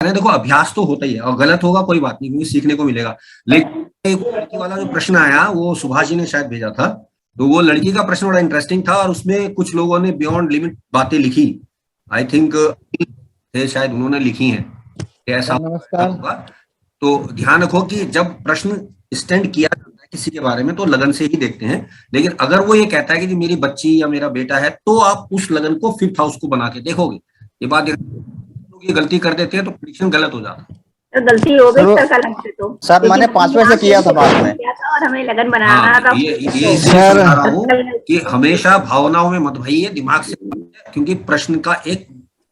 है, देखो अभ्यास तो होता ही है और गलत होगा कोई बात नहीं क्योंकि सीखने को मिलेगा। लेकिन एक लड़की वाला जो प्रश्न आया वो सुभाष जी ने शायद भेजा था, तो वो लड़की का प्रश्न बड़ा इंटरेस्टिंग था और उसमें कुछ लोगों ने बियॉन्ड लिमिट बातें लिखी। आई थिंक शायद उन्होंने लिखी हैं कि ऐसा नमस्कार। होगा। तो ध्यान रखो कि जब प्रश्न स्टैंड किया जाता है किसी के बारे में तो लगन से ही देखते हैं, लेकिन अगर वो ये कहता है कि मेरी बच्ची या मेरा बेटा है तो आप उस लगन को फिफ्थ हाउस को बना के देखोगे। ये बात लोग ये गलती कर देते हैं तो प्रेडिक्शन गलत हो जाता है। तो गलती हो गई सर कल हमसे तो सर मैंने 5वें से किया था बाद में और हमें लगन बनाना था। ये इसलिए समझा रहा हूँ कि हमेशा भावनाओं में मत भइए, दिमाग से, क्योंकि प्रश्न का एक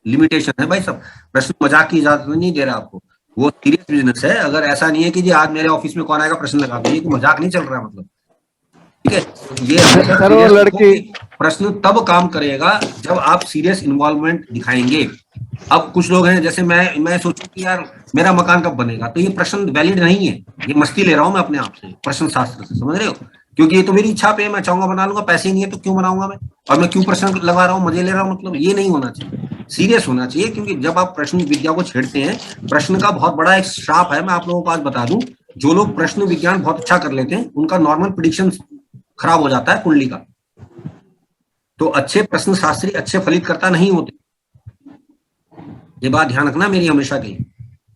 लिमिटेशन है भाई सब। प्रश्न मजाक की इजाजत नहीं दे रहा आपको, वो सीरियस बिजनेस है। अगर ऐसा नहीं है कि जी आज मेरे ऑफिस में कौन आएगा प्रश्न लगा दीजिए, तो मजाक नहीं चल रहा है मतलब, ठीक है। ये लड़की प्रश्न तब काम करेगा जब आप सीरियस इन्वॉल्वमेंट दिखाएंगे। अब कुछ लोग हैं जैसे मैं सोचूं कि यार मेरा मकान कब बनेगा, तो ये प्रश्न वैलिड नहीं है, ये मस्ती ले रहा हूं मैं अपने आप से प्रश्न शास्त्र से, समझ रहे हो? क्योंकि ये तो मेरी इच्छा पे मैं चाहूंगा बना लूंगा, पैसे ही नहीं है तो क्यों बनाऊंगा मैं, और मैं क्यों प्रश्न लगा रहा हूँ मजे ले रहा हूँ, मतलब ये नहीं होना चाहिए, सीरियस होना चाहिए। क्योंकि जब आप प्रश्न विद्या को छेड़ते हैं, प्रश्न का बहुत बड़ा एक श्राप है। मैं आप लोगों को आज बता दूं, जो लोग प्रश्न विज्ञान बहुत अच्छा कर लेते हैं उनका नॉर्मल प्रेडिक्शन खराब हो जाता है कुंडली का। तो अच्छे प्रश्न शास्त्री अच्छे फलित करता नहीं होते, ये बात ध्यान रखना मेरी हमेशा की।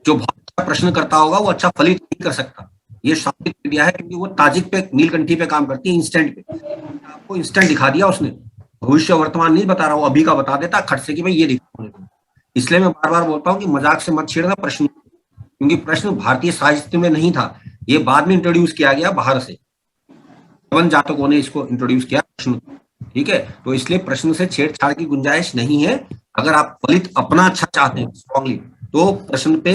जो बहुत अच्छा प्रश्न करता होगा वो अच्छा फलित नहीं कर सकता, ये साबित कर दिया है, क्योंकि वो ताजिक पे नीलकंठी पे काम करती है, इंस्टेंट पे। आपको इंस्टेंट दिखा दिया उसने, भविष्य वर्तमान नहीं बता रहा, वो अभी का बता देता खट से कि भाई ये दिखा। इसलिए मैं बार बार बोलता हूँ कि मजाक से मत छेड़ना प्रश्न, क्योंकि प्रश्न भारतीय साहित्य में नहीं था, ये बाद में इंट्रोड्यूस किया गया बाहर से, वन जातकों ने इसको इंट्रोड्यूस किया प्रश्न, ठीक है। तो इसलिए प्रश्न से छेड़छाड़ की गुंजाइश नहीं है। अगर आप फलित अपना अच्छा चाहते हैं स्ट्रांगली, तो प्रश्न पे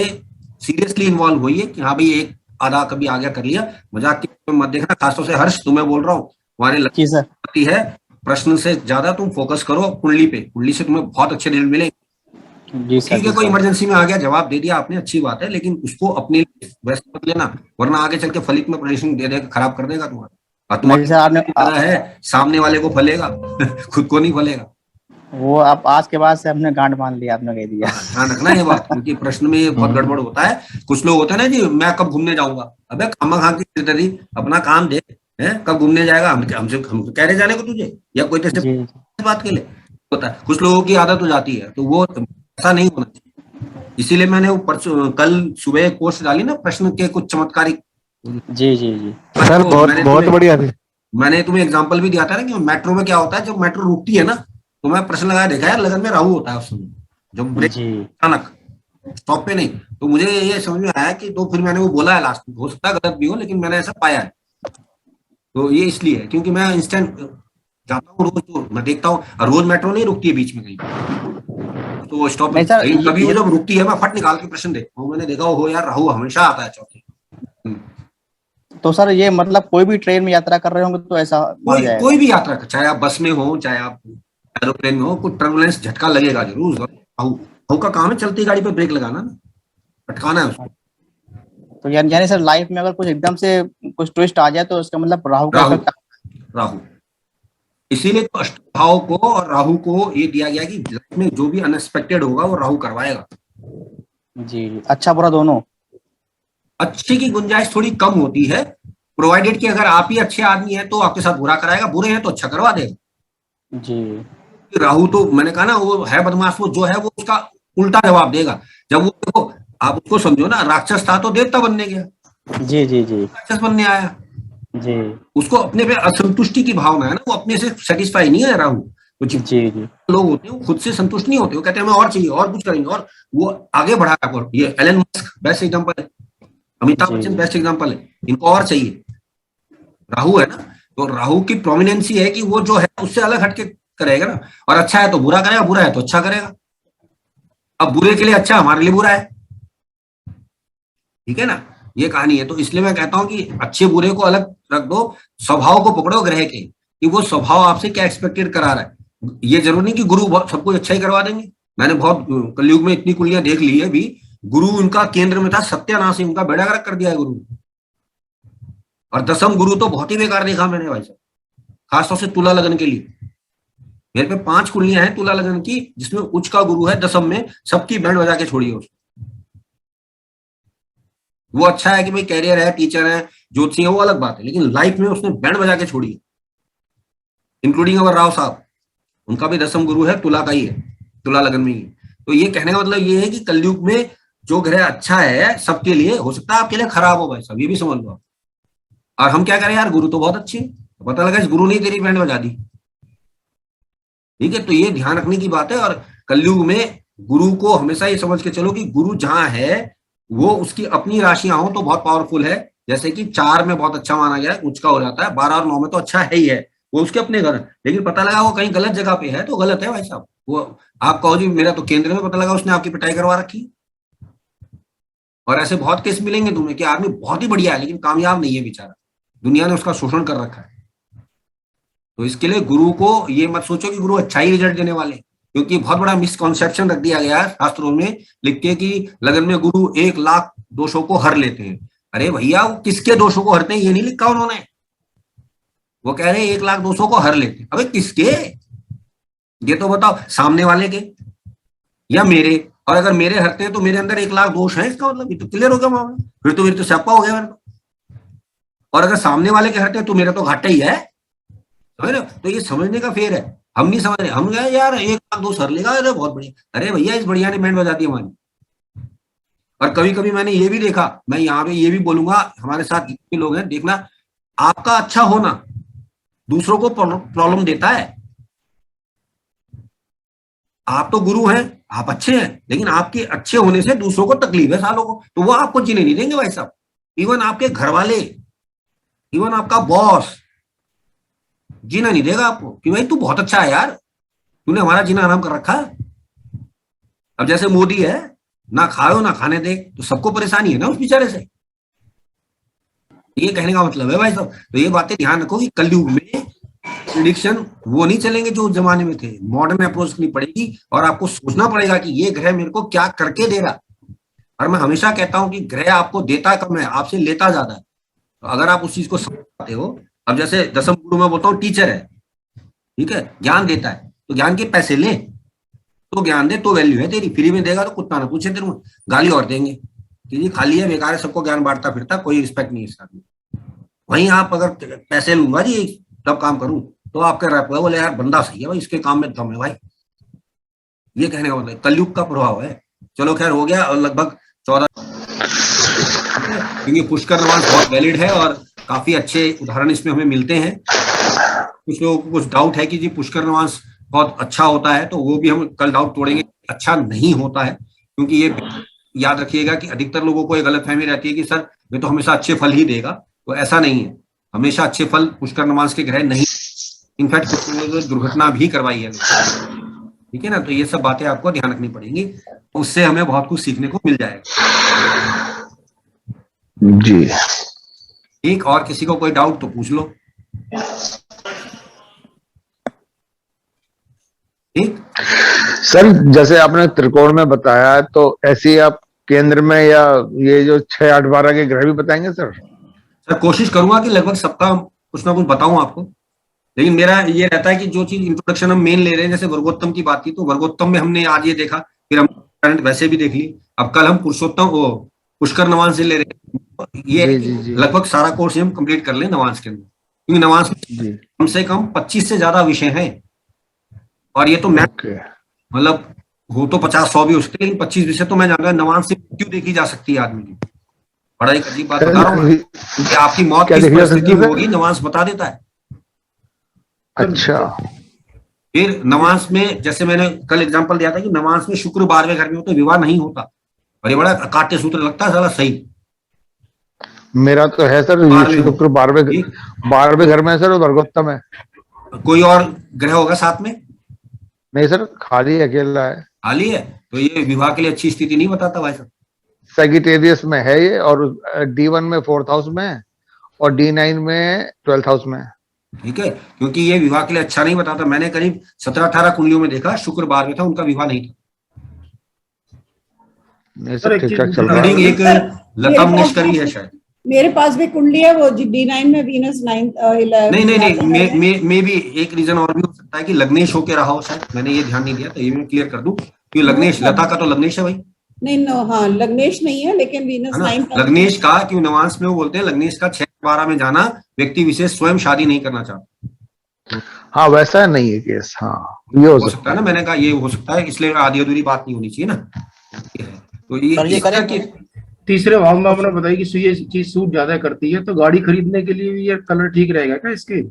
सीरियसली इन्वॉल्व होइए कि हाँ भाई एक आधा कभी आ गया कर लिया, मजाक की मत देखना। खासतौर से हर्ष तुम्हें बोल रहा हूँ, तुम्हारे लगती है प्रश्न से ज्यादा तुम फोकस करो कुंडली पे, कुंडली से तुम्हें बहुत अच्छे रिजल्ट मिलेंगे। ठीक है, कोई इमरजेंसी में आ गया, जवाब दे दिया आपने, अच्छी बात है, लेकिन उसको अपने व्यस्त मत लेना, वरना आगे चल के फलित में प्रेडिक्शन दे देगा, खराब कर देगा तुम्हारा। और तुम्हारा है सामने वाले को फलेगा खुद को नहीं फलेगा। वो आप आज के बाद से हमने गांठ मान लिया, आपने कह दिया। ध्यान रखना ये बात, क्योंकि प्रश्न में ये बहुत गड़बड़ होता है। कुछ लोग होते हैं ना जी, मैं कब घूमने जाऊंगा, अबे खामा की अपना काम दे, है कब घूमने जाएगा, हम कह रहे जाने को तुझे, या कोई तेरे बात के लिए होता है। कुछ लोगों की आदत हो जाती है, तो वो ऐसा नहीं होना चाहिए। इसीलिए मैंने कल सुबह एक पोस्ट डाली ना प्रश्न के कुछ चमत्कारिक। जी जी जी सर बहुत बढ़िया थी। मैंने तुम्हें एग्जांपल भी दिया था ना कि मेट्रो में क्या होता है, जब मेट्रो रुकती है ना, तो मैं प्रश्न लगाया देखा यार लगन में राहु होता है उस समय, जब ब्रेक अचानक स्टॉप पे नहीं। तो मुझे ये समझ में आया कि, तो फिर मैंने वो बोला है लास्ट में, हो सकता है गलत भी हो, लेकिन मैंने ऐसा पाया है। तो ये इसलिए है क्योंकि मैं इंस्टेंट जाता हूँ रोज, तो मैं देखता हूँ, रोज मेट्रो नहीं रुकती है बीच में कहीं, तो स्टॉप कभी वो जब रुकती है मैं फट निकाल के प्रश्न देखता हूँ, मैंने देखा हो यार राहु हमेशा आता है चौथे। तो सर ये मतलब कोई भी ट्रेन में यात्रा कर रहे होंगे तो ऐसा कोई भी यात्रा, चाहे आप बस में हो चाहे आप एरोप्लेन में हो, कुछ टर्बुलेंस झटका लगेगा जरूर। राहु का काम है चलती गाड़ी पे ब्रेक लगाना ना, भटकाना है उसको। तो यानी सर लाइफ में अगर कुछ एकदम से कुछ ट्विस्ट आ जाए तो उसका मतलब राहु का राहु इसीलिए तो अष्टभाव को और राहु को ये दिया गया कि लाइफ में जो भी अनएक्सपेक्टेड होगा वो राहु करवाएगा। जी अच्छा बुरा दोनों। अच्छे की गुंजाइश थोड़ी कम होती है, प्रोवाइडेड कि अगर आप ही अच्छे आदमी हैं तो आपके साथ बुरा कराएगा, बुरे हैं तो अच्छा करवा देगा। जी राहु तो मैंने कहा ना वो है बदमाश, वो जो है वो उसका उल्टा जवाब देगा। जब वो देखो आप उसको समझो ना, राक्षस था तो देवता बनने गया, जी जी जी राक्षस बनने आया जी। उसको अपने पे असंतुष्टि की भावना है ना, वो अपने से सेटिस्फाई नहीं है राहु। कुछ जी जी लोग होते हैं वो खुद से संतुष्ट नहीं होते, वो कहते हैं हमें और चाहिए और कुछ करेंगे, और वो आगे बढ़ा। ये एलन मस्क बेस्ट एग्जांपल है, अमिताभ बच्चन बेस्ट एग्जांपल है, इनको और चाहिए। राहु है ना, तो राहु की प्रोमिनेंसी है कि वो जो है उससे अलग हटके करेगा ना, और अच्छा है तो बुरा करेगा, बुरा है तो अच्छा करेगा। अब बुरे के लिए अच्छा, हमारे लिए बुरा है, ठीक है ना, ये कहानी है। तो इसलिए मैं कहता हूं कि अच्छे बुरे को अलग रख दो, स्वभाव को पकड़ो ग्रह के, कि वो स्वभाव आपसे क्या एक्सपेक्टेड करा रहा है। ये जरूर नहीं कि गुरु सब कुछ अच्छा ही करवा देंगे। मैंने बहुत कलयुग में इतनी कुंडलियां देख ली है भी, गुरु उनका केंद्र में था, सत्यानाश उनका बेड़ा गर्क कर दिया है गुरु। और दसम गुरु तो बहुत ही बेकार देखा मैंने भाई साहब, खासतौर से तुला लगन के लिए। मेरे पे 5 कुंडलियां हैं तुला लगन की, जिसमें उच्च का गुरु है दसम में, सबकी बैंड बजा के छोड़ी है उसको। वो अच्छा है कि भाई कैरियर है, टीचर है, ज्योतिषी है, वो अलग बात है, लेकिन लाइफ में उसने बैंड बजा के छोड़ी है। इंक्लूडिंग अवर राव साहब, उनका भी 10th गुरु है, तुला का ही है, तुला लगन में ही है। तो ये कहने का मतलब ये है कि कलयुग में जो ग्रह अच्छा है सबके लिए, हो सकता है आपके लिए खराब हो भाई साहब, ये भी समझ लो आप। और हम क्या करें यार, गुरु तो बहुत अच्छे, तो पता लगा इस गुरु ने तेरी बैंड बजा दी। ठीक है, तो ये ध्यान रखने की बात है। और कलयुग में गुरु को हमेशा ये समझ के चलो कि गुरु जहां है वो उसकी अपनी राशियां हो तो बहुत पावरफुल है। जैसे कि 4 में बहुत अच्छा माना गया है, उच्च का हो जाता है, 12 और 9 में तो अच्छा है ही है, वो उसके अपने घर। लेकिन पता लगा वो कहीं गलत जगह पे है तो गलत है भाई साहब। वो आप कहो जी मेरा तो केंद्र में, पता लगा उसने आपकी पिटाई करवा रखी। और ऐसे बहुत केस मिलेंगे तुम्हें कि आदमी बहुत ही बढ़िया है लेकिन कामयाब नहीं है बेचारा, दुनिया ने उसका शोषण कर रखा है। तो इसके लिए गुरु को ये मत सोचो कि गुरु अच्छा ही रिजल्ट देने वाले, क्योंकि बहुत बड़ा मिसकॉन्सेप्शन रख दिया गया है शास्त्रों में लिख के कि लगन में गुरु 1 लाख दोषों को हर लेते हैं। अरे भैया वो किसके दोषों को हरते हैं ये नहीं लिखा उन्होंने, वो कह रहे हैं 1 लाख दोषों को हर लेते हैं। अबे किसके, ये तो बताओ, सामने वाले के या मेरे? और अगर मेरे हरते हैं तो मेरे अंदर 1 लाख दोष है, इसका मतलब ये तो क्लियर हो गया मामला, फिर तो मेरे तो स्यापा हो गया मेरे तो। और अगर सामने वाले के हरते हैं तो मेरा तो घाटा ही है, समझ रहे हो? तो ये समझने का फेर है, हम नहीं समझ रहे। हम गए यार 1 लाख दोष हर लेगा, अरे बहुत बढ़िया। अरे भैया इस बढ़िया ने बैंड बजा दी हमारी। और कभी कभी मैंने ये भी देखा, मैं यहाँ पे ये भी बोलूंगा, हमारे साथ जितने लोग हैं देखना, आपका अच्छा होना दूसरों को प्रॉब्लम देता है। आप तो गुरु हैं, आप अच्छे हैं, लेकिन आपके अच्छे होने से दूसरों को तकलीफ है सालों को, तो वो आपको जीने नहीं देंगे भाई साहब। इवन आपके घर वाले, इवन आपका बॉस जीना नहीं देगा आपको कि भाई तू बहुत अच्छा है यार, तूने हमारा जीना आराम कर रखा है। अब जैसे मोदी है, ना खाओ ना खाने दे, तो सबको परेशानी है ना उस बेचारे से। ये कहने का मतलब है भाई साहब। तो ये बातें ध्यान रखो कि कलयुग में प्रिडिक्शन वो नहीं चलेंगे जो उस जमाने में थे, मॉडर्न अप्रोच करनी पड़ेगी और आपको सोचना पड़ेगा कि ये ग्रह मेरे को क्या करके दे रहा। और मैं हमेशा कहता हूं कि ग्रह आपको देता कम है, आपसे लेता ज्यादा है। तो अगर आप उस चीज को समझ पाते हो, अब जैसे 10th गुरु में बोलता हूँ टीचर है, ठीक है, ज्ञान देता है, तो ज्ञान के पैसे ले, तो ज्ञान दे तो वैल्यू है तेरी। फ्री में देगा तो कुत्ता ना पूछे तेरे को, गाली और देंगे कि जी खाली है, बेकार है, सबको ज्ञान बांटता फिरता, कोई रिस्पेक्ट नहीं है इसका। वहीं आप अगर पैसे लूंगा जी तब काम करूं, तो आप कह रहे बोले यार बंदा सही है भाई, इसके काम में दम है भाई। ये कहने का मतलब कलयुग का प्रभाव है। चलो खैर हो गया, और लगभग 14, क्योंकि पुष्कर नवांश बहुत वैलिड है और काफी अच्छे उदाहरण इसमें हमें मिलते हैं। कुछ लोगों को कुछ डाउट है कि जी पुष्कर नवांश बहुत अच्छा होता है, तो वो भी हम कल डाउट तोड़ेंगे। अच्छा नहीं होता है, क्योंकि ये याद रखिएगा कि अधिकतर लोगों को एक गलतफहमी रहती है कि सर ये तो हमेशा अच्छे फल ही देगा, तो ऐसा नहीं है। हमेशा अच्छे फल पुष्कर नवांश के ग्रह नहीं, इनफैक्ट कुछ लोगों ने दुर्घटना भी करवाई है, ठीक है ना। तो ये सब बातें आपको ध्यान रखनी पड़ेंगी, उससे हमें बहुत कुछ सीखने को मिल जाएगा जी। ठीक, और किसी को कोई डाउट तो पूछ लो। ठीक सर, जैसे आपने त्रिकोण में बताया, तो ऐसे ही आप केंद्र में या ये जो 6, 8, 12 के ग्रह भी बताएंगे सर? सर कोशिश करूंगा कि लगभग सप्ताह कुछ ना कुछ बताऊं आपको, लेकिन मेरा ये रहता है कि जो चीज इंट्रोडक्शन हम मेन ले रहे हैं, जैसे वर्गोत्तम की बात थी, तो वर्गोत्तम में हमने आज ये देखा, फिर हम करंट वैसे भी देख ली, अब कल हम पुरुषोत्तम वो पुष्कर नवांश से ले रहे हैं। ये जी। लगभग सारा कोर्स हम कंप्लीट कर लें नवांश के अंदर, क्योंकि नवांश में कम से कम 25 से ज्यादा विषय हैं। और ये तो मैं मतलब हो तो 50-100 भी उसके, लेकिन 25 विषय तो मैं जानता हूँ नवांश से क्यों देखी जा सकती है आदमी की। बड़ा एक अजीब बात बता रहा हूँ कि आपकी मौत किस परिस्थिति में होगी नवांश बता देता है। अच्छा। फिर नवांश में, जैसे मैंने कल एग्जांपल दिया था कि नवांश में शुक्र 12वें घर में होते विवाह नहीं होता, और ये बड़ा काट्य सूत्र लगता है साला सही। मेरा तो है सर, शुक्र 12वें घर में है सर, वर्गोत्तम है। कोई और ग्रह होगा साथ में? नहीं सर, खाली अकेला है। खाली है, तो ये विवाह के लिए अच्छी स्थिति नहीं बताता भाई साहब। सेगिटेरियस में है ये, और D1 में 4th हाउस में, और D9 में 12th हाउस में। ठीक है, क्योंकि ये विवाह के लिए अच्छा नहीं बताता। मैंने करीब 17-18 कुंडलियों में देखा, शुक्र 12वें था, उनका विवाह नहीं था। नहीं सर, ठीक ठाक चल रहा है। एक लतम निष्करी है शायद। मेरे पास भी कुंडली है, वो D9 में वीनस 9th 11 नहीं, मे भी एक रीजन और भी हो सकता है कि लग्नेश होके रहा हो शायद, मैंने ये ध्यान नहीं दिया, तो ये मैं क्लियर कर दूं कि लग्नेश, लता का तो लग्नेश है भाई। नहीं नो, हाँ लग्नेश नहीं है, लेकिन वीनस है ना। 9th लग्नेश का क्यों नवांश में वो बोलते हैं, लग्नेश का 6/12 में जाना व्यक्ति विशेष स्वयं शादी नहीं करना चाहता। हाँ वैसा नहीं है केस, हाँ ये हो सकता है ना, मैंने कहा ये हो सकता है, इसलिए आधी अधूरी बात नहीं होनी चाहिए ना। ये है। तो ये सर ये इस तरह करेक्ट की है। तीसरे भाव में आपने बताया कि ये चीज सूट ज्यादा करती है, तो गाड़ी खरीदने के लिए भी ये कलर ठीक रहेगा क्या इसके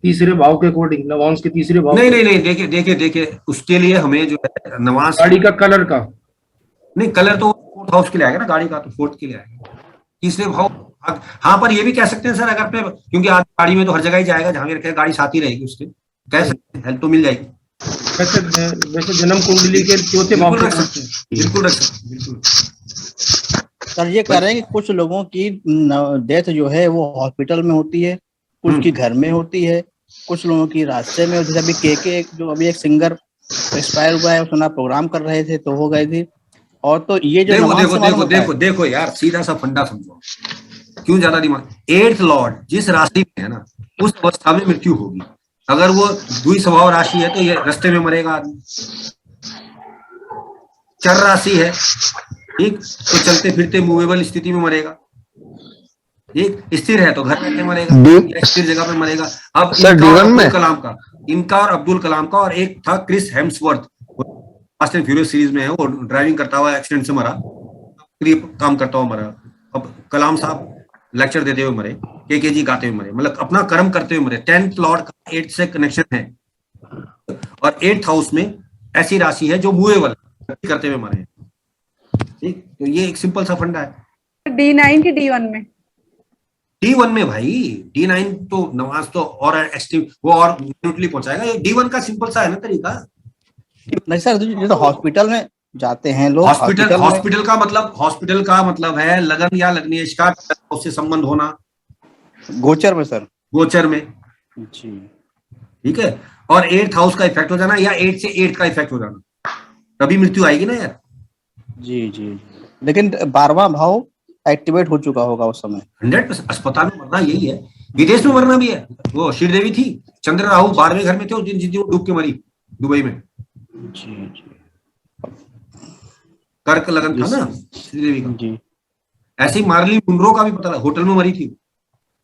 तीसरे भाव के अकॉर्डिंग, नवांश के तीसरे भाव नहीं के? नहीं नहीं, देखिए देखिए देखिए, उसके लिए हमें जो है नवांश गाड़ी का कलर का नहीं, कलर तो 4th हाउस के लिए आएगा ना, गाड़ी का तो 4th के लिए आएगा। तीसरे भाव, हाँ पर ये भी कह सकते हैं सर, अगर पे क्योंकि आज गाड़ी में तो हर जगह ही जाएगा, जहां भी रखेगा गाड़ी साथ ही रहेगी उसके, कह सकते हैं, हेल्प तो मिल जाएगी। वैसे वैसे जन्म कुंडली के चौथे भाव बिल्कुल के रख सकते हैं, बिल्कुल रख सकते हैं, बिल्कुल। सर ये कह रहे हैं कि कुछ लोगों की डेथ जो है वो हॉस्पिटल में होती है, कुछ की घर में होती है, कुछ लोगों की रास्ते में होती है। अभी के जो अभी एक सिंगर एक्सपायर हुआ है, उसका प्रोग्राम कर रहे थे तो हो गए थे। और तो ये जो देखो नमाज देखो से मालूम देखो होता है। देखो देखो यार, सीधा सा फंडा समझो, क्यों ज्यादा दिमाग। 8th लॉर्ड जिस राशि में है ना, उस अवस्था में मृत्यु होगी। अगर वो द्वि स्वभाव राशि है तो ये रास्ते में मरेगा आदमी। चर राशि है, ठीक, तो चलते फिरते मूवेबल स्थिति में मरेगा। ठीक, स्थिर है तो घर बैठे मरेगा या स्थिर जगह पे मरेगा। अब सर, इनका और D1 में? अब्दुल कलाम का, इनका और अब्दुल कलाम का, और एक था Chris Hemsworth, fast and furious series में है, वो ड्राइविंग करता हुआ एक्सीडेंट से मरा, काम करता हुआ मरा। अब कलाम साहब लेक्चर देते हुए मरे, के गाते हुए मरे, मतलब अपना कर्म करते हुए मरे। 10th लॉर्ड का 8 से कनेक्शन है, और 8th हाउस में ऐसी राशि है जो मूवेबल करते हुए मरे। ठीक, तो ये एक सिंपल सा फंडा है। D9 की D1 में, D1 में भाई, D9 तो नवाज तो और एक्सट्रीम, वो और न्यूट्रली पहुंचाएगा। ये D1 का सिंपल सा है ना तरीका। नहीं सर, जो तो हॉस्पिटल में जाते हैं लोग, हॉस्पिटल का मतलब है लगन या लग्नेश का उससे संबंध होना, गोचर में सर। गोचर में, जी ठीक है। और 8th हाउस का इफेक्ट हो जाना, या 8 से 8 का इफेक्ट हो जाना, तभी मृत्यु आएगी ना यार। जी जी, लेकिन 12वां भाव एक्टिवेट हो चुका होगा उस समय। 100%। अस्पताल में मरना यही है, विदेश में मरना भी है। वो श्रीदेवी थी, चंद्र राहु 12वें घर में थे, उस दिन जिस दिन वो डूब के मरी दुबई में। जी जी कर्क लगन था ना श्रीदेवी का। जी ऐसे ही मार्लिन मुनरो का भी पता, होटल में मरी थी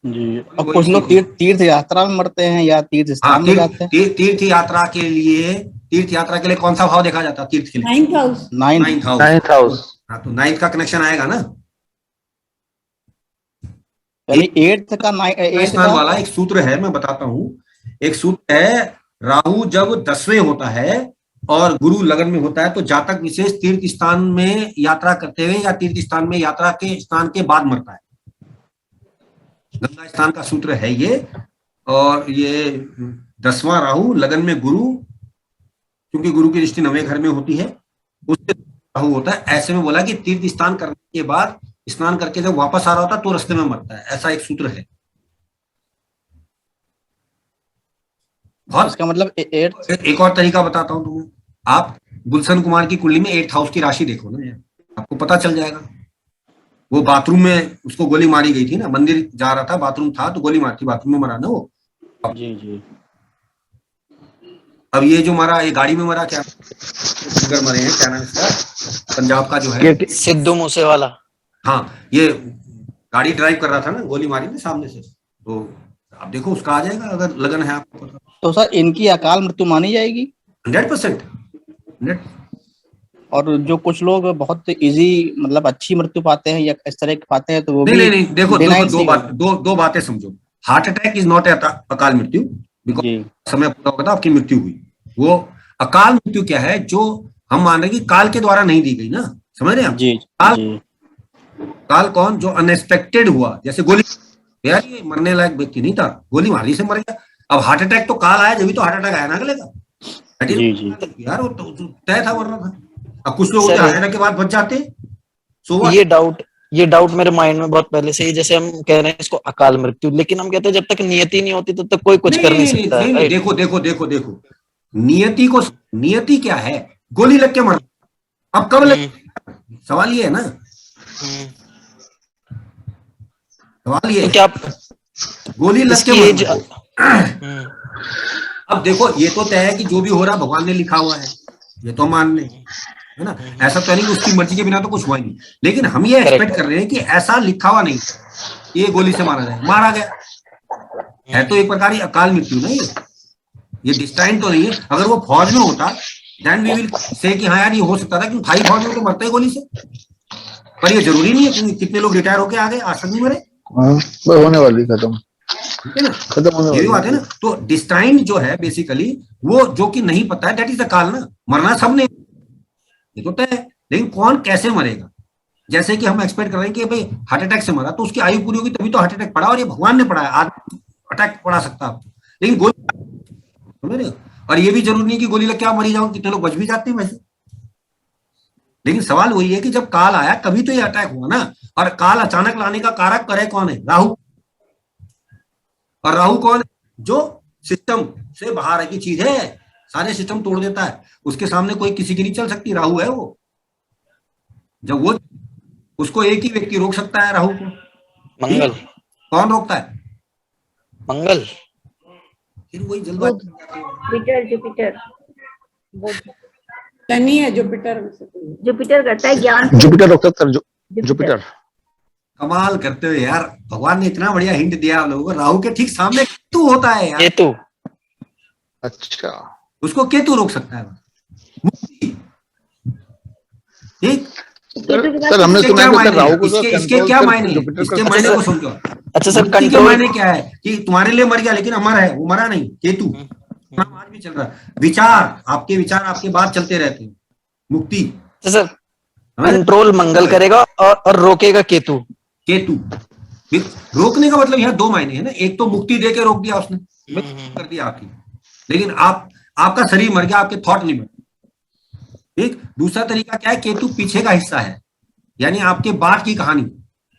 जी। और कुछ लोग तीर्थ यात्रा में मरते हैं या तीर्थ स्थान में जाते हैं। तीर्थ यात्रा के लिए कौन सा भाव देखा जाता है तीर्थ के लिए? 9th house. 9th house. 9th house. हाँ, तो 9th का कनेक्शन आएगा ना। यानी 8th का 8th स्थान का वाला एक सूत्र है, मैं बताता हूँ। एक सूत्र है, राहु जब 10वें होता है और गुरु लगन में होता है, तो जातक विशेष तीर्थ स्थान में यात्रा करते हुए या तीर्थ स्थान में यात्रा के स्नान के बाद मरता है। गंगा स्नान का सूत्र है ये। और ये 10वां राहु लगन में गुरु, क्योंकि गुरु की दृष्टि 9वें घर में होती है, उससे राहु होता है। ऐसे में बोला कि तीर्थ स्नान करने के बाद, स्नान करके जब वापस आ रहा होता है तो रास्ते में मरता है, ऐसा एक सूत्र है। इसका मतलब 8th। एक और तरीका बताता हूं तुम्हें। आप गुलशन कुमार की कुंडली में 8th हाउस की राशि देखो ना यार, आपको पता चल जाएगा। वो बाथरूम में उसको गोली मारी गई थी ना, मंदिर जा रहा था, बाथरूम था तो गोली मारी थी, बाथरूम में मरा ना वो। जी जी। अब ये जो मरा, ये गाड़ी में मरा, क्या सिंगर मरे हैं, क्या नाम इसका, पंजाब का जो है, सिद्धू मूसेवाला। हाँ, ये गाड़ी ड्राइव कर रहा था ना, गोली मारी ना सामने से, तो आप देखो उसका आ जाएगा अगर लगन है आपको पता। तो सर इनकी अकाल मृत्यु मानी जाएगी 100%। और जो कुछ लोग बहुत इजी मतलब अच्छी मृत्यु पाते हैं या इस तरह के पाते हैं, तो वो नहीं भी नहीं नहीं, देखो D9 दो बातें समझो। हार्ट अटैक इज नॉट अकाल मृत्यु, बिकॉज समय पूरा होगा था आपकी मृत्यु हुई। वो अकाल मृत्यु क्या है, जो हम मान रहे हैं कि काल के द्वारा नहीं दी गई ना, समझ रहे हैं आप? जी जी। काल कौन, जो अनएक्सपेक्टेड हुआ, जैसे गोली, यार ये मरने लायक व्यक्ति नहीं था, गोली मारी से मर गया। अब हार्ट अटैक तो काल आया, जब तो हार्ट अटैक आया ना अगले का। जी जी। यार वो तो तय था मरना था। अब कुछ लोग हार्ट अटैक के बाद बच जाते। सो ये डाउट मेरे माइंड में बहुत पहले से ही, जैसे हम कह रहे हैं इसको अकाल मृत्यु, लेकिन हम कहते हैं जब तक नियति नहीं होती तब तक कोई कुछ कर नहीं सकता। नहीं, देखो देखो देखो देखो, नियति क्या है, गोली लग के मरना। अब कब लग, सवाल ये है ना, सवाल ये तो क्या गोली लग के अब देखो, ये तो तय है कि जो भी हो रहा भगवान ने लिखा हुआ है, ये तो मान लें। है ना। ऐसा तो नहीं कि उसकी मर्जी के बिना तो कुछ हुआ ही नहीं, लेकिन हम ये एक्सपेक्ट कर रहे हैं कि ऐसा लिखा हुआ नहीं ये गोली से मारा जाए, मारा गया है तो एक प्रकार की अकाल मृत्यु ना, ये डिस्टाइन तो नहीं है। अगर वो फौज में होता देन वी विल से कि हाँ यार ये हो सकता था, क्योंकि थाई फौज में तो मरते हैं गोली से, पर ये जरूरी नहीं है क्योंकि कितने लोग रिटायर होके आ गए, आज तक नहीं मरे, वो होने वाली खत्म, ठीक है ना, खत्म होने ये भी वाली बात है ना। तो डिस्टाइन जो है बेसिकली वो जो कि नहीं पता है, दैट इज द काल ना, मरना सबने ये तो तय है, लेकिन कौन कैसे मरेगा। जैसे कि हम एक्सपेक्ट कर रहे हैं कि भाई हार्ट अटैक से मरा तो उसकी आयु पूरी होगी तभी तो हार्ट अटैक पड़ा, और ये भगवान ने पढ़ाया, आदमी अटैक पड़ा सकता आपको, लेकिन गोली समझ रहे हो। और ये भी जरूरी नहीं कि गोली लग के आप मरी जाओ, कितने लोग बच भी जाते हैं वैसे, लेकिन सवाल वही है कि जब काल आया तभी तो ये अटैक हुआ ना। और काल अचानक लाने का कारक करे कौन है, राहु। और राहु कौन है, जो सिस्टम से बाहर की चीज है, सारे सिस्टम तोड़ देता है, उसके सामने कोई किसी की नहीं चल सकती, राहु है वो। जब वो उसको एक ही व्यक्ति रोक सकता है, राहु को। मंगल। कौन रोकता है, मंगल। फिर वही जल्दबाजी। जुपिटर जुपिटर शनि है, जुपिटर जुपिटर करता है ज्ञान से। जुपिटर रोक सकता है, जुपिटर। कमाल करते हो यार, भगवान ने इतना बढ़िया हिंट दिया आप लोगों को। राहु के ठीक सामने केतु होता है यार, केतु। अच्छा, उसको केतु रोक सकता है, मुक्ति। ठीक, सर हमने इसके सुना क्या है कि मायने सर राहु हैं? को इसके क्या मायने हैं? जुपिटर इसके का मायने को समझो। अच्छा सर, मुक्ति के कंट्रोल। मायने क्या है कि तुम्हारे लिए मर गया लेकिन अमर है, वो मरा नहीं, केतु नाम आज भी चल रहा है। विचार, आपके विचार आपके बाद चलते रहते हैं, मुक्ति। अच्छा सर, कंट्रोल मंगल करेगा और रोकेगा केतु। केतु रोकने का मतलब यहाँ दो मायने है ना, एक तो मुक्ति दे के रोक दिया उसने, कर दिया आपकी, लेकिन आपका शरीर मर गया, आपके थॉट नहीं मर। ठीक, दूसरा तरीका क्या है, केतु पीछे का हिस्सा है, यानी आपके बाद की कहानी,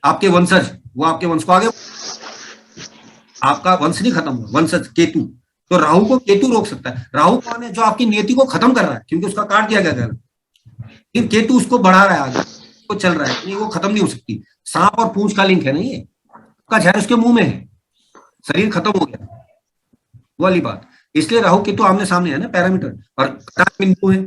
आपके वंशज, वो आपके वंश को आगे, आपका वंश नहीं खत्म हुआ, वंशज केतु। तो राहु को केतु रोक सकता है। राहु कौन है, जो आपकी नियति को खत्म कर रहा है, क्योंकि उसका काट दिया गया घर, लेकिन केतु उसको बढ़ा रहा है आगे, तो चल रहा है, नहीं वो खत्म नहीं हो सकती। सांप और पूंछ का लिंक है, नहीं है का जहर उसके मुंह में है, शरीर खत्म हो गया, वो वाली बात। इसलिए राहु केतु आमने सामने है ना, पैरामीटर, और कटान बिंदु है।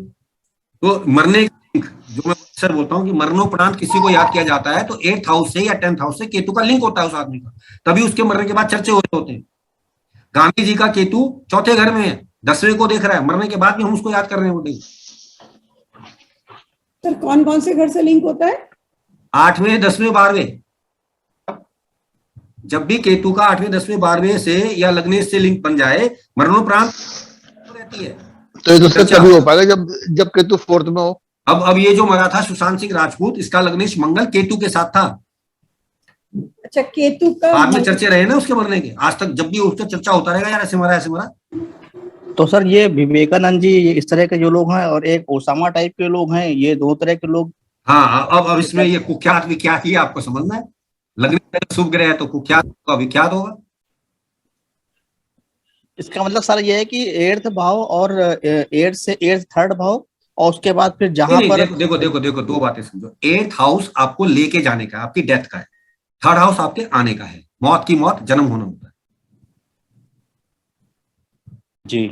तो मरने, जो मैं अक्सर बोलता हूँ कि मरणोपरांत किसी को याद किया जाता है तो 8th हाउस से या 10th हाउस से केतु का लिंक होता है उस आदमी का, तभी उसके मरने के बाद चर्चे हो रहे होते हैं। गांधी जी का केतु चौथे घर में है, 10वें को देख रहा है, मरने के बाद भी हम उसको याद कर रहे हैं वो नहीं। सर कौन कौन से घर से लिंक होता है, 8वें 10वें 12वें, जब भी केतु का 8वें 10वें 12वें से या लग्नेश से लिंक बन जाए, मरणोपरांत रहती है। तो ये तो सर तभी हो पाएगा जब केतु 4th में हो। अब ये जो मरा था सुशांत सिंह राजपूत, इसका लग्नेश मंगल केतु के साथ था। अच्छा केतु का बाद में चर्चे रहे ना उसके मरने के, आज तक जब भी उसका चर्चा होता रहेगा, यार ऐसे मरा ऐसे मरा। तो सर ये विवेकानंद जी, ये इस तरह के जो लोग हैं, और एक ओसामा टाइप के लोग हैं, ये दो तरह के लोग। हाँ, अब इसमें ये कुख्यात विख्यात ही आपको समझना है। लग्नेश शुभ ग्रह है तो कुख्यात होगा, विख्यात होगा। इसका मतलब सर ये है कि 8th भाव और 8th से 8th 3rd भाव, और उसके बाद फिर जहां पर देखो दो बातें समझो। 8th हाउस आपको लेके जाने का है, आपकी डेथ का है। 3rd हाउस आपके आने का है, मौत की मौत, जन्म होना होता है जी।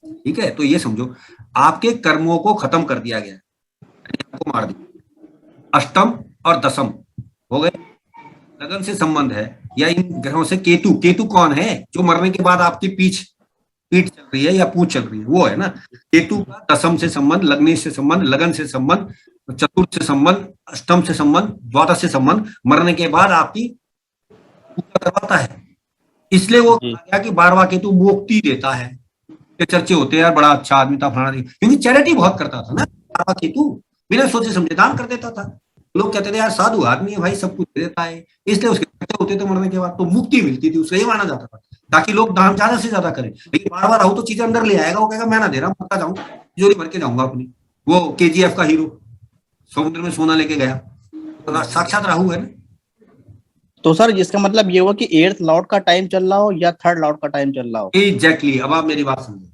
ठीक है, तो ये समझो आपके कर्मों को खत्म कर दिया गया, आपको मार दिया। अष्टम और दशम हो गए, लगन से संबंध है, या इन ग्रहों से। केतु कौन है, जो मरने के बाद आपकी पीठ चल रही है या पूछ चल रही है, वो है ना। केतु का दशम से संबंध, लग्नेश से संबंध, लगन से संबंध, चतुर्थ से संबंध, अष्टम से संबंध, द्वादश से संबंध, मरने के बाद आपकी पूजा करवाता है। इसलिए वो कहा गया कि 12वां केतु मुक्ति देता है। चर्चे होते हैं यार बड़ा अच्छा आदमी था फलाना, क्योंकि चैरिटी बहुत करता था ना 12वां केतु, बिना सोचे समझे दान कर देता था। लोग कहते थे यार साधु आदमी है भाई, सब कुछ दे देता है, इसलिए उसके चर्चे होते थे मरने के बाद, तो मुक्ति मिलती थी उसको, ये माना जाता था, ताकि लोग दान ज्यादा से ज्यादा करें। लेकिन बार राहु तो चीजें अंदर ले आएगा, वो कहेगा मैं ना दे रहा हूँ, मरता जाऊंगा, तिजोरी भर के जाऊंगा अपनी। वो KGF का हीरो समुद्र में सोना लेके गया, तो साक्षात राहु है ना। तो सर इसका मतलब ये हुआ कि 8th लॉर्ड का टाइम चल रहा हो या 3rd लॉर्ड का टाइम चल रहा हो। एग्जैक्टली, अब आप मेरी बात समझो।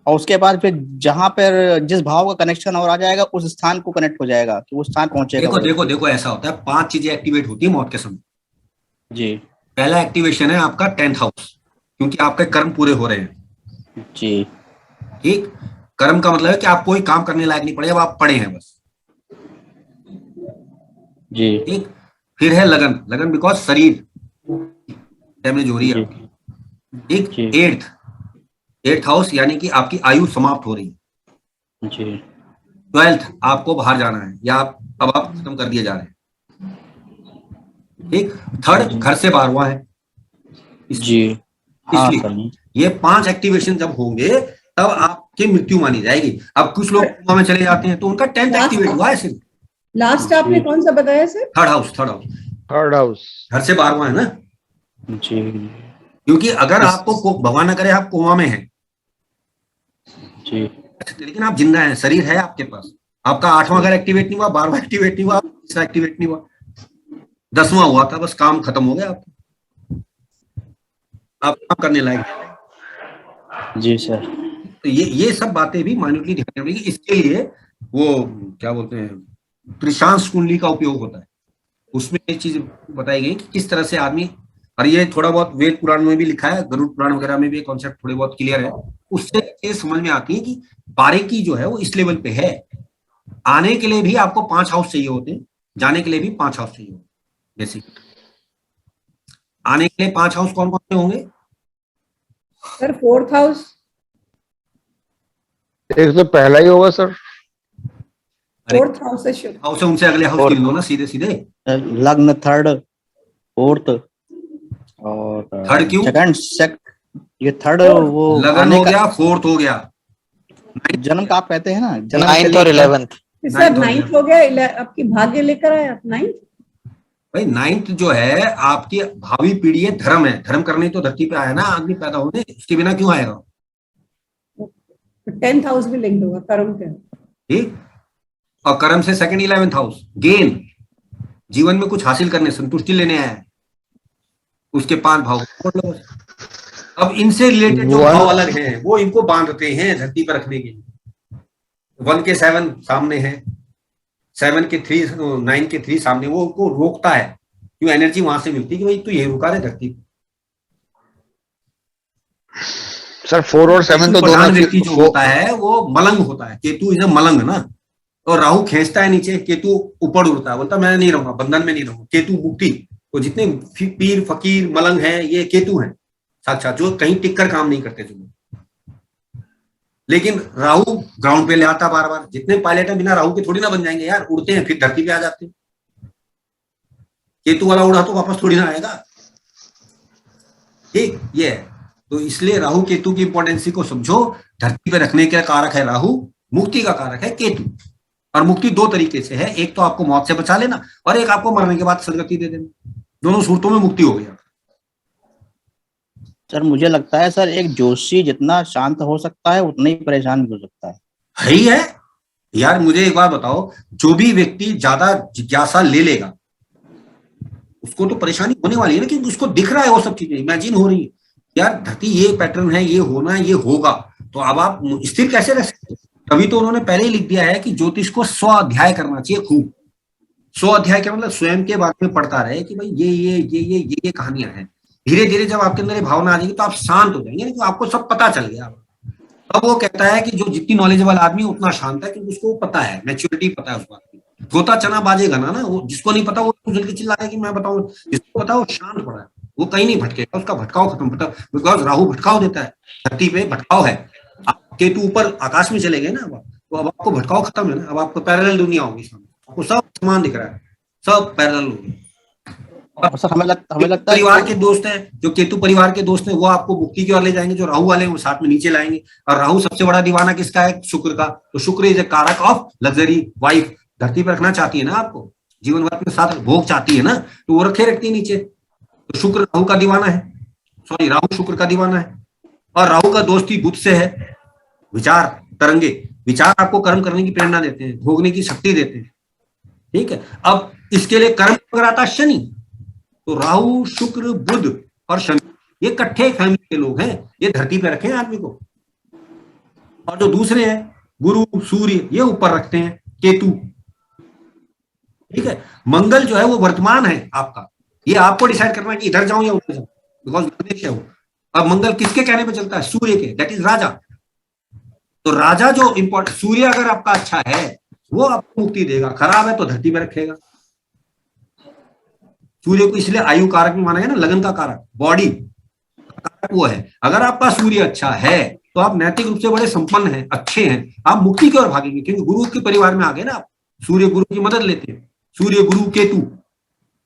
और उसके बाद फिर जहां पर जिस भाव का कनेक्शन और आ जाएगा, उस स्थान को कनेक्ट हो जाएगा कि उस स्थान पहुंचेगा। देखो ऐसा होता है, 5 चीजें एक्टिवेट होती है मौत के समय जी। पहला एक्टिवेशन है आपका 10th हाउस, क्योंकि आपके कर्म पूरे हो रहे हैं जी। ठीक। कर्म का मतलब है कि आप कोई काम करने लायक नहीं पड़े, अब आप पड़े हैं बस। जी ठीक। फिर है लगन, लगन बिकॉज शरीर डैमेज हो रही है। ठीक। जी। एट्थ हाउस यानी कि आपकी आयु समाप्त हो रही है। जी 12th आपको बाहर जाना है या अब आप खत्म कर दिए जा रहे हैं। ठीक। थर्ड घर से बाहर हुआ है। जी हाँ इसलिए सर। ये 5 एक्टिवेशन जब होंगे तब आपकी मृत्यु मानी जाएगी। अब कुछ लोग कोमा में चले जाते हैं तो उनका 10th एक्टिवेट हुआ है सिर्फ। लास्ट आपने कौन सा बताया sir? Third house, third house घर से बाहर हुआ है ना। जी क्योंकि अगर आपको भगवान न करे आप कोमा में हैं, जी लेकिन आप जिंदा हैं, शरीर है आपके पास, आपका 8वां घर एक्टिवेट नहीं हुआ, 12वां एक्टिवेट नहीं हुआ, 3रा एक्टिवेट नहीं हुआ, 10वां हुआ था, बस काम खत्म हो गया आपका, आप काम करने लायक। जी सर। तो ये सब बातें भी माइन्यूटली ध्यान रखनी। इसके लिए वो क्या बोलते हैं, त्रिशांश कुंडली का उपयोग होता है। उसमें एक चीज बताई गई कि किस तरह से आदमी, और ये थोड़ा बहुत वेद पुराण में भी लिखा है, गरुड़ पुराण वगैरह में भी ये कॉन्सेप्ट थोड़े बहुत क्लियर है। उससे ये समझ में आती है कि बारीकी जो है वो इस लेवल पे है। आने के लिए भी आपको 5 हाउस चाहिए होते हैं, जाने के लिए भी 5 हाउस चाहिए होते हैं। बेसिक आने के लिए 5 हाउस कौन कौन से होंगे सर? 4th house. एक तो पहला ही होगा सर। 4th हाउस है शुभ। हाउस है, उनसे अगले हाउस गिन लो ना सीधे सीधे। लग्न थर्ड, फोर्थ और थर्ड क्यों? सेकंड ये थर्ड वो लगन आने हो का गया, फोर्थ हो गया, जन्म का आप कहते हैं ना, जन्म 9th और 11th। सर 9th हो गया, आपकी भाग्य लेकर आए आप 9th। भाई 9th जो है आपकी भावी पीढ़ी है, धर्म है, धर्म करने तो धरती पे आया ना आदमी पैदा होने, उसके बिना क्यों आएगा? 10th हाउस भी लिंक होगा कर्म के। ठीक। और कर्म से सेकंड 11th हाउस गेन, जीवन में कुछ हासिल करने, संतुष्टि लेने आया है, उसके 5 भाव। अब इनसे रिलेटेड जो भाव अलग हैं वो इनको बांधते हैं धरती पर रखने के लिए। 1 के 7 सामने है, 7 के 3, 9 के 3 सामने, वो उनको रोकता है। क्यों? एनर्जी वहां से मिलती है कि भाई तू ये रुका दे धरती पे। सर 4 और 7 तो प्रधान दोनों व्यक्ति जो होता है वो मलंग होता है, केतु इज मलंग ना। और राहु खींचता है नीचे, केतु ऊपर उड़ता है, बोलता मैं नहीं रहूंगा, बंधन में नहीं रहूंगा। केतु मुक्ति। तो जितने पीर फकीर मलंग हैं ये केतु हैं साक्षात, जो कहीं टिक कर काम नहीं करते जो। लेकिन राहु ग्राउंड पे ले आता बार बार। जितने पायलट हैं बिना राहु के थोड़ी ना बन जाएंगे यार, उड़ते हैं फिर धरती पे आ जाते हैं। केतु वाला उड़ा तो वापस थोड़ी ना आएगा। ठीक। ये है। तो इसलिए राहु केतु की इंपॉर्टेंसी को समझो। धरती पे रखने का कारक है राहु, मुक्ति का कारक है केतु। और मुक्ति 2 तरीके से है, एक तो आपको मौत से बचा लेना और एक आपको मरने के बाद सदगति दे देना। दोनों सूरतों में मुक्ति हो गई। सर मुझे लगता है सर एक जोशी जितना शांत हो सकता है उतना ही परेशान भी हो सकता है। ही है यार। मुझे एक बात बताओ, जो भी व्यक्ति ज्यादा जिज्ञासा ले लेगा उसको तो परेशानी होने वाली है ना, क्योंकि उसको दिख रहा है वो सब चीजें, इमेजिन हो रही है यार, धरती ये पैटर्न है, ये होना है, ये होगा। तो अब आप स्थिर कैसे रह सकते? तभी तो उन्होंने पहले ही लिख दिया है कि ज्योतिष को 100 अध्याय करना चाहिए खूब। 100 अध्याय का मतलब स्वयं के बारे में पढ़ता रहे कि भाई ये कहानियां हैं। धीरे धीरे जब आपके अंदर ये भावना आ जाएगी तो आप शांत हो जाएंगे, तो आपको सब पता चल गया। अब वो कहता है कि जो जितनी नॉलेजेबल आदमी उतना शांत है, क्योंकि उसको पता है, मैच्योरिटी पता है उस बात की। धोता चना बाजेगा ना, वो जिसको नहीं पता वो जल के चिल्लाएगा कि मैं बताऊं। जिसको पता वो शांत पड़ा है, वो कहीं नहीं भटकेगा, उसका भटकाव खत्म होता है। बिकॉज राहु भटकाव देता है, धरती पे भटकाव है। आप केतु ऊपर आकाश में चले गए ना, तो अब आपको भटकाव खत्म है ना। अब आपको पैरेलल दुनिया होगी सामने, आपको सब समान दिख रहा है, सब पैरेलल होगी। सर हमें लगता है परिवार के दोस्त हैं, जो केतु परिवार के दोस्त हैं वो आपको मुक्ति की ओर ले जाएंगे, जो राहु वाले हैं वो साथ में नीचे लाएंगे। और राहु सबसे बड़ा दीवाना किसका है? शुक्र का। तो शुक्र इज ए कारक ऑफ लग्जरी। वाइफ धरती पर रखना चाहती है ना, आपको जीवन भर के साथ भोग चाहती है ना, तो वो रखती है नीचे। तो शुक्र राहु का दीवाना है, सॉरी राहु शुक्र का दीवाना है। और राहु का दोस्ती बुध से है। विचार तरंगे, विचार आपको कर्म करने की प्रेरणा देते हैं, भोगने की शक्ति देते हैं। ठीक है। अब इसके लिए कर्म अगर आता है शनि, तो राहु शुक्र बुध और शनि ये इकट्ठे फैमिली के लोग हैं, ये धरती पे रखे हैं आदमी को। और जो दूसरे हैं गुरु सूर्य, ये ऊपर रखते हैं केतु। ठीक है। मंगल जो है वो वर्तमान है आपका, ये आपको डिसाइड करना है कि इधर जाऊं या उधर जाऊं, बिकॉज निर्देश है वो। अब मंगल किसके कहने पे चलता है? सूर्य के, दैट इज राजा। तो राजा जो इम्पोर्टेंट, सूर्य अगर आपका अच्छा है वो आपको मुक्ति देगा, खराब है तो धरती पे रखेगा। सूर्य को इसलिए आयु कारक में माना गया ना, लगन का कारक, बॉडी कारक वो है। अगर आपका सूर्य अच्छा है तो आप नैतिक रूप से बड़े संपन्न हैं, अच्छे हैं, आप मुक्ति की ओर भागेंगे, क्योंकि गुरु के परिवार में आ गए ना आप, सूर्य गुरु की मदद लेते हैं, सूर्य गुरु केतु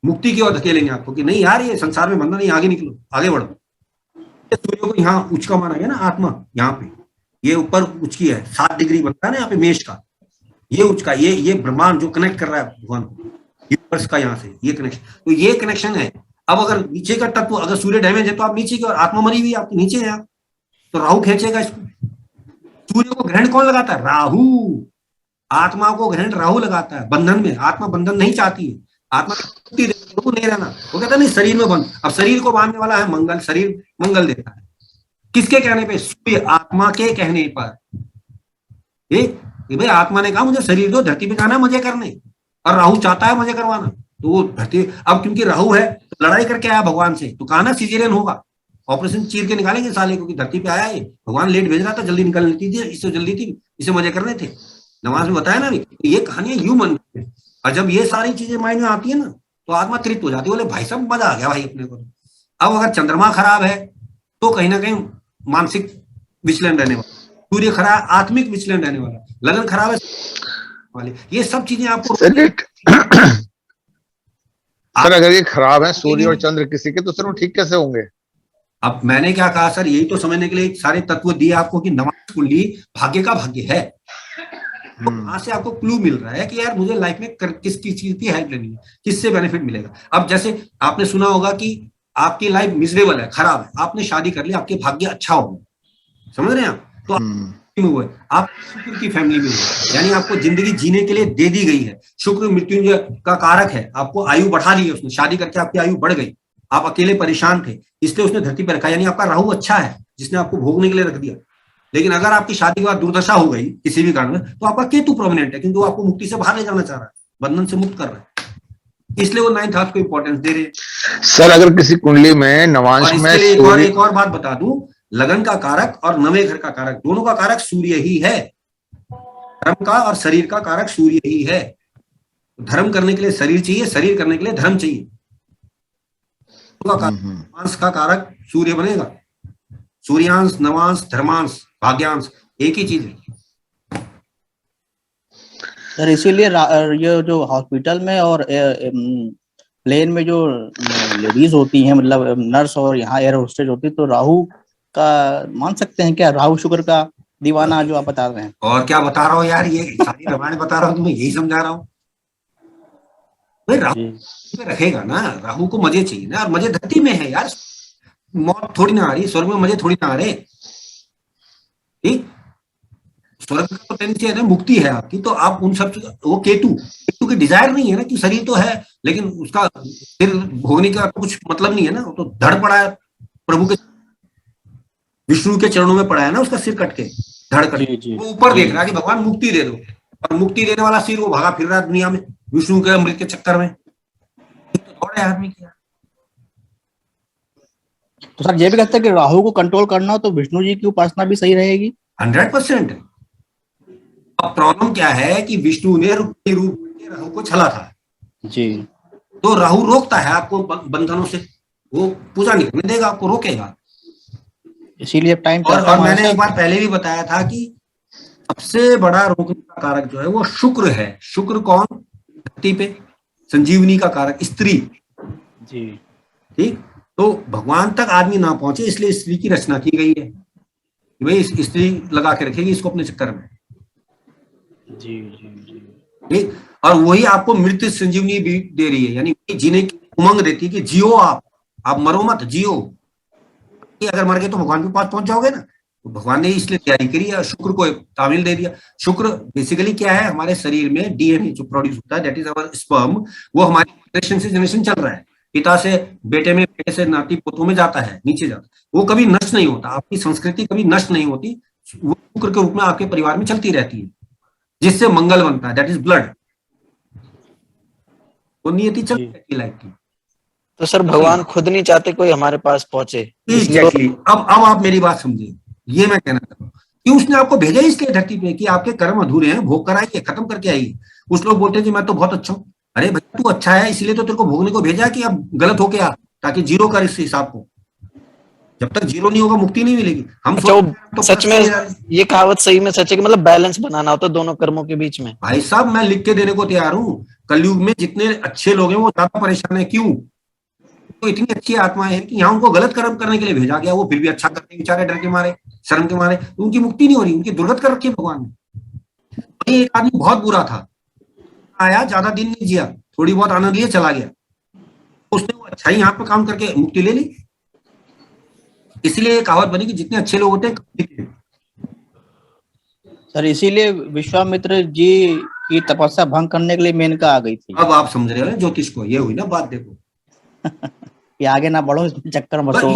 मुक्ति की ओर धकेलेंगे आपको कि नहीं यार ये संसार में बंधन नहीं, आगे निकलो, आगे बढ़ो। सूर्य को यहाँ उच्च का माना गया ना, आत्मा यहाँ पे, ये ऊपर उच्च की है, 7 डिग्री बनता है ना यहाँ पे मेष का, ये उच्च का, ये ब्रह्मांड जो कनेक्ट कर रहा है भगवान को, यूनिवर्स का यहाँ से ये कनेक्शन, तो ये कनेक्शन है। अब अगर नीचे का तत्व, अगर सूर्य डैमेज है तो आप नीचे की ओर, आत्मा मरी हुई आपकी नीचे है आप, तो राहु खींचेगा इसको। सूर्य को ग्रहण कौन लगाता है? राहु। आत्मा को ग्रहण राहु लगाता है बंधन में। आत्मा बंधन नहीं चाहती है, आत्मा मुक्ति नहीं रहना, वो कहता नहीं शरीर में बंध। अब शरीर को बांधने वाला है मंगल, शरीर मंगल देता है, किसके कहने पे? सूर्य, आत्मा के कहने पर। भाई आत्मा ने कहा मुझे शरीर दो, धरती पे जाना है मजे करने, और राहु चाहता है मजे करवाना, तो वो धरती, अब क्योंकि राहु है तो लड़ाई करके आया भगवान से, तो कहा ना सिजेरियन होगा, ऑपरेशन चीर के निकालेंगे साले को, कि धरती पे आया ये, भगवान लेट भेज रहा था, जल्दी निकल लेती थी, इससे जल्दी थी, इसे मजे करने थे। नमाज में बताया ना, ये कहानियां यूं मन है, और जब ये सारी चीजें माइंड में आती है ना तो आत्मा तृप्त हो जाती है, बोले भाई साहब मजा आ गया भाई अपने को। अब अगर चंद्रमा खराब है तो कहीं ना कहीं मानसिक विचलन रहने वाला, सूर्य खराब आत्मिक विचलन रहने वाला, लगन खराब है वाले, ये सब चीजें आपको सर अगर ये खराब है सूर्य और चंद्र किसी के, तो सर वो ठीक कैसे होंगे? अब मैंने क्या कहा सर, यही तो समझने के लिए सारे तत्व दिए आपको कि नवांश कुंडली भाग्य का भाग्य है। तो वहां से आपको क्लू मिल रहा है कि यार मुझे लाइफ में किस चीज की हेल्प लेनी है, किससे बेनिफिट मिलेगा। अब जैसे आपने सुना होगा कि आपकी लाइफ मिजरेबल है, खराब है, आपने शादी कर ली, आपके भाग्य अच्छा होगा, समझ रहे हैं आप, तो हुए आप शुक्र की फैमिली में हुए, यानी आपको जिंदगी जीने के लिए दे दी गई है। शुक्र मृत्युंजय का कारक है, आपको आयु बढ़ा दी है उसने, शादी करके आपकी आयु बढ़ गई, आप अकेले परेशान थे इसलिए उसने धरती पर रखा, यानी आपका राहु अच्छा है जिसने आपको भोगने के लिए रख दिया। लेकिन अगर आपकी शादी के बाद दुर्दशा हो गई किसी भी कारण में, तो आपका केतु प्रोमिनेंट है, क्योंकि वो आपको मुक्ति से बाहर ले जाना चाह रहा है, बंधन से मुक्त कर रहा है, इसलिए वो 9th हाउस को इंपॉर्टेंस दे रहे। सर अगर किसी कुंडली में नवांश में एक और बात बता दूं, लगन का कारक और नवे घर का कारक, दोनों का कारक सूर्य ही है, धर्म का और शरीर का कारक सूर्य ही है। धर्म करने के लिए शरीर चाहिए, शरीर करने के लिए धर्म चाहिए, नवांश का कारक सूर्य बनेगा। सूर्यांश, नवांश, धर्मांश, भाग्यांश एक ही चीज है सर। इसीलिए ये जो हॉस्पिटल में और प्लेन में जो लेडीज होती हैं, मतलब नर्स और यहाँ एयर होस्टेज होती है, तो राहु का मान सकते हैं क्या? राहु शुक्र का दीवाना जो आप बता रहे हैं। और क्या बता रहा हूँ यार, ये सारी रामायण बता रहा हूँ, तुम्हें यही समझा रहा हूँ भाई। राहु रखेगा ना, राहु को मजे चाहिए ना, और मजे धरती में है यार, मौत थोड़ी ना आ रही, स्वर्ग में मजे थोड़ी ना आ रहे। ठीक, स्वर्ग का तो टेंशन है, मुक्ति है आपकी, तो आप उन सब, वो केतु की डिजायर नहीं है ना, कि शरीर तो है लेकिन उसका फिर भोगने का कुछ मतलब नहीं है ना, तो धड़ पड़ा है प्रभु के, विष्णु के चरणों में पड़ा है ना, उसका सिर कट के, धड़ कट के, वो ऊपर देख रहा है कि भगवान मुक्ति दे दो, और मुक्ति देने वाला सिर वो भागा फिर रहा दुनिया में विष्णु के अमृत के चक्कर में, तो दौड़ है आदमी की। तो सर ये भी कहते हैं कि राहु को कंट्रोल करना हो तो विष्णु जी की उपासना भी सही रहेगी। 100%। अब प्रॉब्लम क्या है कि विष्णु ने रूप में राहु को छला था जी, तो राहु रोकता है आपको बंधनों से, वो पूजा नहीं करने देगा, आपको रोकेगा। इसीलिए टाइम और मैंने एक बार पहले भी बताया था कि सबसे बड़ा रोकने का कारक जो है वो शुक्र है। शुक्र कौन? धरती पे संजीवनी का कारक स्त्री जी। ठीक, तो भगवान तक आदमी ना पहुंचे, इसलिए स्त्री की रचना की गई है कि भाई स्त्री लगा के रखेगी इसको अपने चक्कर में। जी जी जी। ठीक, और वही आपको मृत्यु संजीवनी भी दे रही है, यानी जीने की उमंग देती है कि जियो, आप मरो मत, जियो। अगर मर गए तो भगवान के पास पहुंच जाओगे ना, तो भगवान ने इसलिए तैयारी करी है, शुक्र को तामील दे दिया। शुक्र बेसिकली क्या है, हमारे शरीर में डीएनए जो प्रोड्यूस होता है, दैट इज अवर स्पर्म, वो हमारी जनरेशन से जनरेशन चल रहा है, पिता से बेटे में, बेटे से नाती पोतों में जाता है, नीचे जाता है, वो कभी नष्ट नहीं होता, आपकी संस्कृति कभी नष्ट नहीं होती, वो शुक्र के रूप में आपके परिवार में चलती रहती है, जिससे मंगल बनता है, दैट इज ब्लड, वो नियति चलती रहती है लाइफ की। तो सर भगवान खुद नहीं चाहते कोई हमारे पास पहुंचे। एग्जैक्टली। अब आप मेरी बात समझिए, ये मैं कहना चाहता हूँ, क्यों उसने आपको भेजा इसलिए धरती पे कि आपके कर्म अधूरे हैं, भोग कर आइए, खत्म करके आइए। कुछ लोग बोलते हैं जी मैं तो बहुत अच्छा हूँ। अरे भैया तू अच्छा है इसलिए तो तेरे को भोगने को भेजा कि अब गलत हो गया, ताकि जीरो कर इस हिसाब को। जब तक जीरो नहीं होगा मुक्ति नहीं मिलेगी। हम अच्छा, वो सच में ये कहावत सही में सच है कि मतलब बैलेंस बनाना होता है दोनों कर्मों के बीच में। भाई साहब मैं लिख के देने को तैयार हूँ। कलयुग में जितने अच्छे लोग हैं वो ज्यादा परेशान है। क्यों? तो इतनी अच्छी आत्माएं हैं कि यहाँ उनको गलत कर्म करने के लिए भेजा गया, वो फिर भी अच्छा करते बेचारे, डर के मारे, शर्म के मारे, तो उनकी मुक्ति नहीं हो रही, उनकी दुर्गत कर रखी है भगवान ने। एक आदमी बहुत बुरा था, आया, ज्यादा दिन नहीं जिया, थोड़ी बहुत आनंद लिए चला गया, उसने वो अच्छा ही यहाँ पे काम करके मुक्ति ले ली। इसलिए कहावत बनी कि जितने अच्छे लोग होते हैं। सर इसीलिए विश्वामित्र जी की तपस्या भंग करने के लिए मेनका आ गई थी। अब आप समझ रहे हो ज्योतिष को, ये हुई ना बात। देखो कि आगे ना बढ़ो, इसमें चक्कर मत हो।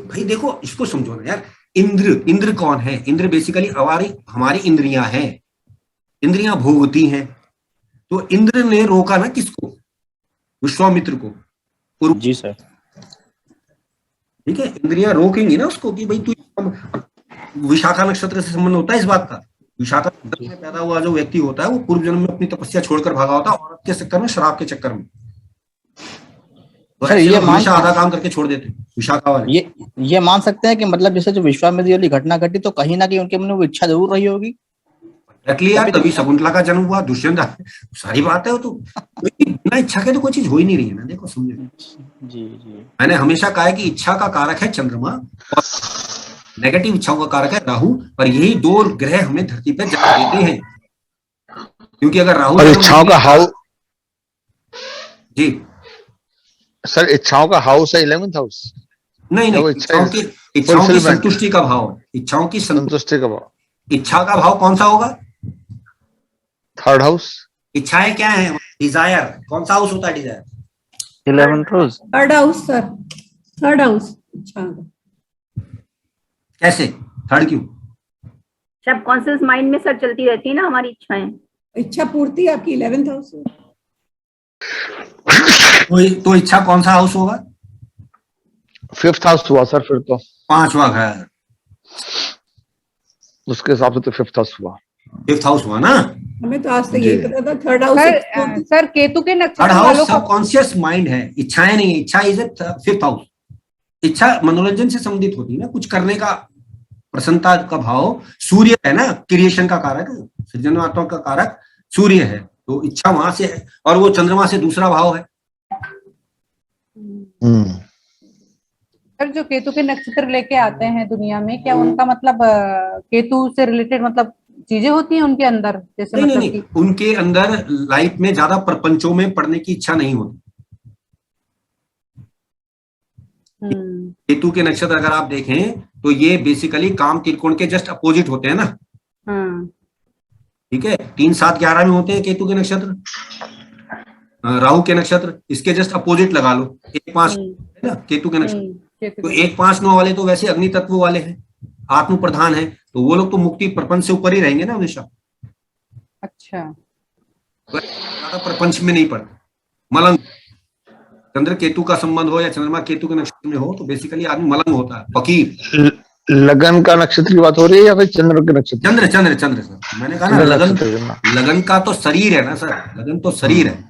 भाई देखो इसको समझो ना यार। इंद्र कौन है? इंद्र बेसिकली हमारी इंद्रियां हैं, इंद्रियां भोगती हैं। तो इंद्र ने रोका ना किसको? विश्वामित्र को। जी सर। ठीक है, इंद्रियां रोकेंगी ना उसको कि भाई तू। विशाखा नक्षत्र से संबंध होता है इस बात का। विशाखा नक्षत्र में पैदा हुआ जो व्यक्ति होता है वो पूर्व जन्म में अपनी तपस्या छोड़कर भागा होता है, औरत के चक्कर में, शराब के चक्कर में। सर ये हमेशा आधा काम करके छोड़ देते हैं विशाखा वाले। ये मान सकते हैं कि मतलब जैसे जो विश्वामित्र वाली घटना घटी तो कहीं ना कहीं उनके मन में वो इच्छा जरूर रही होगी। यार तभी शकुंतला का जन्म हुआ, दुष्यंत, सारी बात है वो तो। बिना इच्छा के तो कोई चीज हो ही नहीं रही है ना। देखो समझे जी जी। मैंने हमेशा कहा है कि इच्छा का कारक है चंद्रमा और नेगेटिव इच्छाओं का कारक है राहु, और यही दो ग्रह हमें धरती पर जन्म देते हैं। क्योंकि अगर राहु और इच्छाओं का हाउस, जी सर इच्छाओं का हाउस है 11th हाउस। नहीं, इच्छाओं की संतुष्टि का भाव है। इच्छाओं की संतुष्टि का भाव। इच्छा का भाव कौन सा होगा? 3rd house. इच्छाएं क्या है? डिजायर। कौन सा हाउस होता है desire? 11th house. 3rd house sir, 3rd house. अच्छा कैसे 3rd क्यों? सबकॉन्शियस माइंड में सर चलती रहती है ना हमारी इच्छाएं। इच्छा पूर्ति आपकी 11th हाउस है। तो इच्छा कौन सा हाउस होगा? 5th हाउस हुआ सर फिर तो। 5वां घर। उसके हिसाब से तो 5th हाउस हुआ। 5th हाउस हुआ ना। हमें तो आज तक यही पता था 3rd हाउस। सर केतु के 3rd नक्षत्र हाउस वालों को सबकॉन्शियस माइंड है, इच्छाएं नहीं है। इच्छा इज 5th हाउस। इच्छा मनोरंजन से संबंधित होती है ना, कुछ करने का, प्रसन्नता का भाव। सूर्य है ना क्रिएशन का कारक, सृजनात्मक का कारक सूर्य है, तो इच्छा वहां से है। और वो चंद्रमा से दूसरा भाव है। सर जो केतु के नक्षत्र लेके आते हैं दुनिया में, क्या उनका मतलब केतु से रिलेटेड मतलब चीजें होती हैं उनके अंदर? जैसे नहीं, उनके अंदर लाइफ में ज्यादा प्रपंचों में पढ़ने की इच्छा नहीं होती। केतु के नक्षत्र अगर आप देखें तो ये बेसिकली काम त्रिकोण के जस्ट अपोजिट होते हैं ना। ठीक है, 3, 7, 11 में होते हैं केतु के नक्षत्र। राहु के नक्षत्र इसके जस्ट अपोजिट लगा लो, 1, 5 है ना केतु के नक्षत्र। तो 1, 5, 9 वाले तो वैसे अग्नि तत्व वाले हैं, आत्म प्रधान है, तो वो लोग तो मुक्ति प्रपंच से ऊपर ही रहेंगे ना हमेशा। अच्छा, तो ज्यादा प्रपंच में नहीं पड़ते। मलंग, चंद्र केतु का संबंध हो या चंद्रमा केतु के नक्षत्र में हो तो बेसिकली आदमी मलंग होता है, फकीर। लगन का नक्षत्र की बात हो रही है या फिर चंद्र के नक्षत्र? चंद्र सर, मैंने कहा ना लगन का तो शरीर है ना सर, लगन तो शरीर है।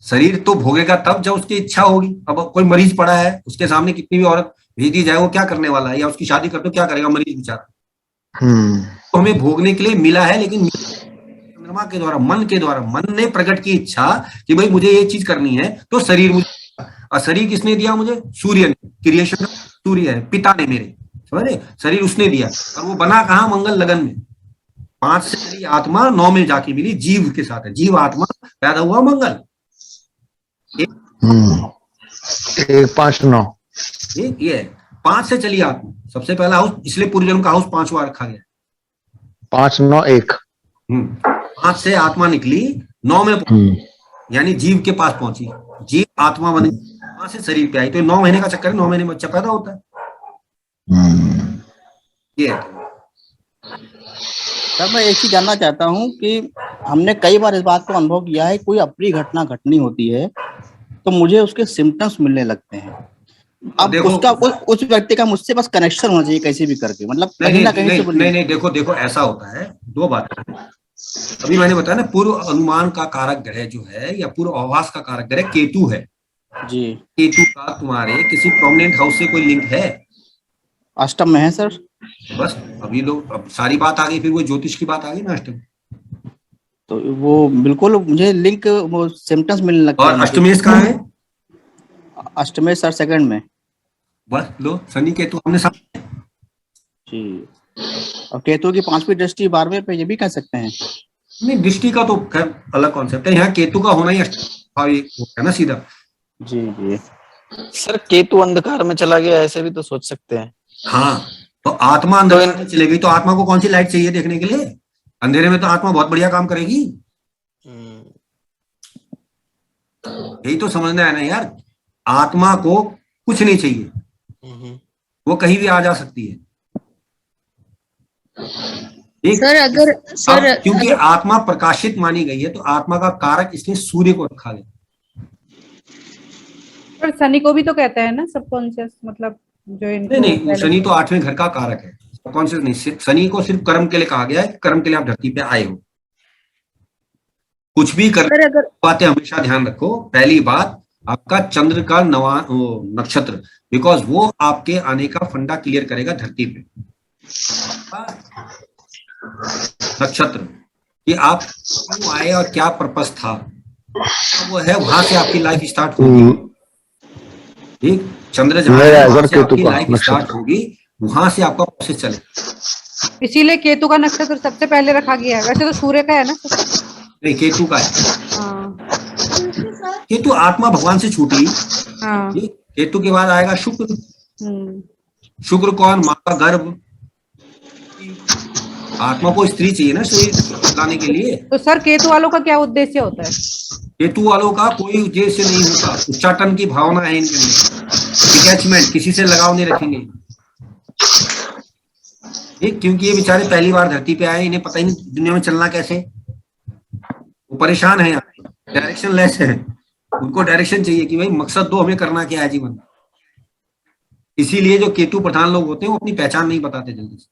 शरीर तो भोगेगा तब जब उसकी इच्छा होगी। अब कोई मरीज पड़ा है, उसके सामने कितनी भी औरत भेज दी जाए वो क्या करने वाला है, या उसकी शादी कर दो क्या करेगा मरीज बेचारा। तो हमें भोगने के लिए मिला है, लेकिन चंद्रमा के द्वारा, मन के द्वारा, मन ने प्रकट की इच्छा कि भाई मुझे ये चीज करनी है, तो शरीर मुझे, और शरीर किसने दिया मुझे? सूर्य ने। क्रिएशन सूर्य है, पिता ने मेरे, समझे? शरीर उसने दिया, और वो बना कहाँ? मंगल लगन में। 5 से चली आत्मा 9 में जाके मिली जीव के साथ है। जीव आत्मा पैदा हुआ मंगल। 1, 5, 9 ये 5 से चली आत्मा, सबसे पहला हाउस, इसलिए पूर्व जन्म का हाउस 5वां रखा गया। 5, 9, 1। 5 से आत्मा निकली, 9 में यानी जीव के पास पहुंची, जीव आत्मा बनी, 5 से शरीर पे आई। तो 9 महीने का चक्कर है, 9 महीने में बच्चा पैदा होता है। ये सर मैं एक चीज जानना चाहता हूँ कि हमने कई बार इस बात को अनुभव किया है, कोई अप्रिय घटना घटनी होती है तो मुझे उसके सिम्टम्स मिलने लगते हैं। अब देखो, उसका उस व्यक्ति का मुझसे बस कनेक्शन होना चाहिए कैसे भी करके, मतलब नहीं कहीं ना नहीं कहीं से नहीं नहीं, देखो देखो ऐसा होता है, दो बातें हैं। अभी मैंने बताया ना, पूर्व अनुमान का कारक ग्रह जो है या पूर्व आभास का कारक ग्रह केतु है। जी। केतु का तुम्हारे किसी प्रोमिनेंट हाउस से कोई लिंक है? अष्टम में है सर। बस अभी लोग, अब सारी बात आ गई, फिर वो ज्योतिष की बात आ गई ना अष्टम। तो वो बिल्कुल मुझे लिंक, वो सिम्टम्स मिलने लगते और हैं मुझे। अष्टमेश कहाँ है? अष्टमेश सर सेकंड में। बस लो, शनि केतु हमने समझ। जी। और केतु की 5वीं दृष्टि 12वें पे, ये भी कह सकते हैं। नहीं, दृष्टि का तो खैर अलग कॉन्सेप्ट है, यहाँ केतु का होना ही अष्टभावी है ना सीधा। जी जी। सर केतु अंधकार में चला गया, ऐसे भी तो सोच सकते हैं। हाँ, तो आत्मा अंधकार में चली गई, तो आत्मा को कौन सी लाइट चाहिए देखने के लिए? अंधेरे में तो आत्मा बहुत बढ़िया काम करेगी। यही तो समझना है ना यार, आत्मा को कुछ नहीं चाहिए, वो कहीं भी आ जा सकती है। सर अगर सर क्योंकि आत्मा प्रकाशित मानी गई है, तो आत्मा का कारक इसने सूर्य को रखा गया। पर शनि को भी तो कहते हैं ना सबकॉन्शियस, मतलब जो इनको नहीं, शनि तो 8वें घर का कारक है, सबकॉन्शियस नहीं। शनि को सिर्फ कर्म के लिए कहा गया है, कर्म के लिए आप धरती पे आए हो। कुछ भी कर बातें हमेशा ध्यान रखो। पहली बात, आपका चंद्र का नक्षत्र, बिकॉज वो आपके आने का फंडा क्लियर करेगा धरती पे। नक्षत्र कि आप क्यों आए और क्या पर्पस था, वो है, वहां से आपकी लाइफ स्टार्ट होगी। ठीक, चंद्र जहाँ है वहां से आपकी लाइफ स्टार्ट होगी, वहां से आपका प्रोसेस चलेगा। इसीलिए केतु का नक्षत्र सबसे पहले रखा गया है। वैसे तो सूर्य का है ना। नहीं, केतु का है। केतु आत्मा भगवान से छूटी। केतु के बाद आएगा शुक्र। शुक्र कौन? माँ का गर्भ। आत्मा को स्त्री चाहिए ना शरीर लाने के लिए। तो सर केतु वालों का क्या उद्देश्य होता है? केतु वालों का कोई उद्देश्य नहीं होता, उच्चाटन की भावना है इनके अंदर, डिटैचमेंट, किसी से लगाव नहीं रखेंगे। ठीक, क्योंकि ये बेचारे पहली बार धरती पे आए, इन्हें पता ही नहीं दुनिया में चलना कैसे, वो परेशान है, डायरेक्शन लेस है। उनको डायरेक्शन चाहिए कि भाई मकसद दो, हमें करना क्या है जीवन। इसीलिए जो केतु प्रधान लोग होते हैं वो अपनी पहचान नहीं बताते जल्दी से।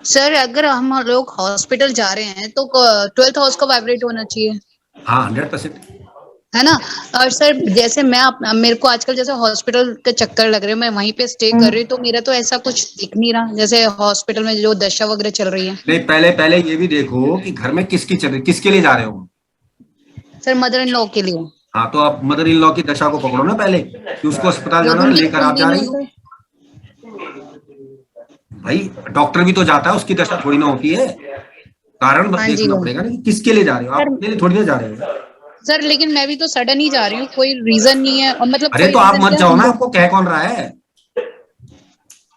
सर अगर हम लोग हॉस्पिटल जा रहे हैं तो 12th हाउस का वाइब्रेट होना चाहिए। हाँ, 100% है ना। और सर जैसे मेरे को आजकल जैसे हॉस्पिटल के चक्कर लग रहे हैं, मैं वहीं पे स्टे कर रही हूँ, तो मेरा तो ऐसा कुछ दिख नहीं रहा जैसे हॉस्पिटल में जो दशा वगैरह चल रही है। नहीं, पहले ये भी देखो कि घर में किसकी चल रही, किसके लिए जा रहे हो। सर मदर इन लॉ के लिए। हाँ, तो आप मदर इन लॉ की दशा को पकड़ो ना पहले, कि उसको अस्पताल जाना, लेकर आप जा रही हो। भाई डॉक्टर भी तो जाता है, उसकी दशा थोड़ी ना होती है। कारण देखना पड़ेगा ना कि किसके लिए जा रहे हो आप, अपने लिए थोड़ी ना जा रहे हो। सर लेकिन मैं भी तो सडन ही जा रही हूँ, कोई रीजन नहीं है। और मतलब अरे तो आप मत जाओ ना, आपको कह कौन रहा है?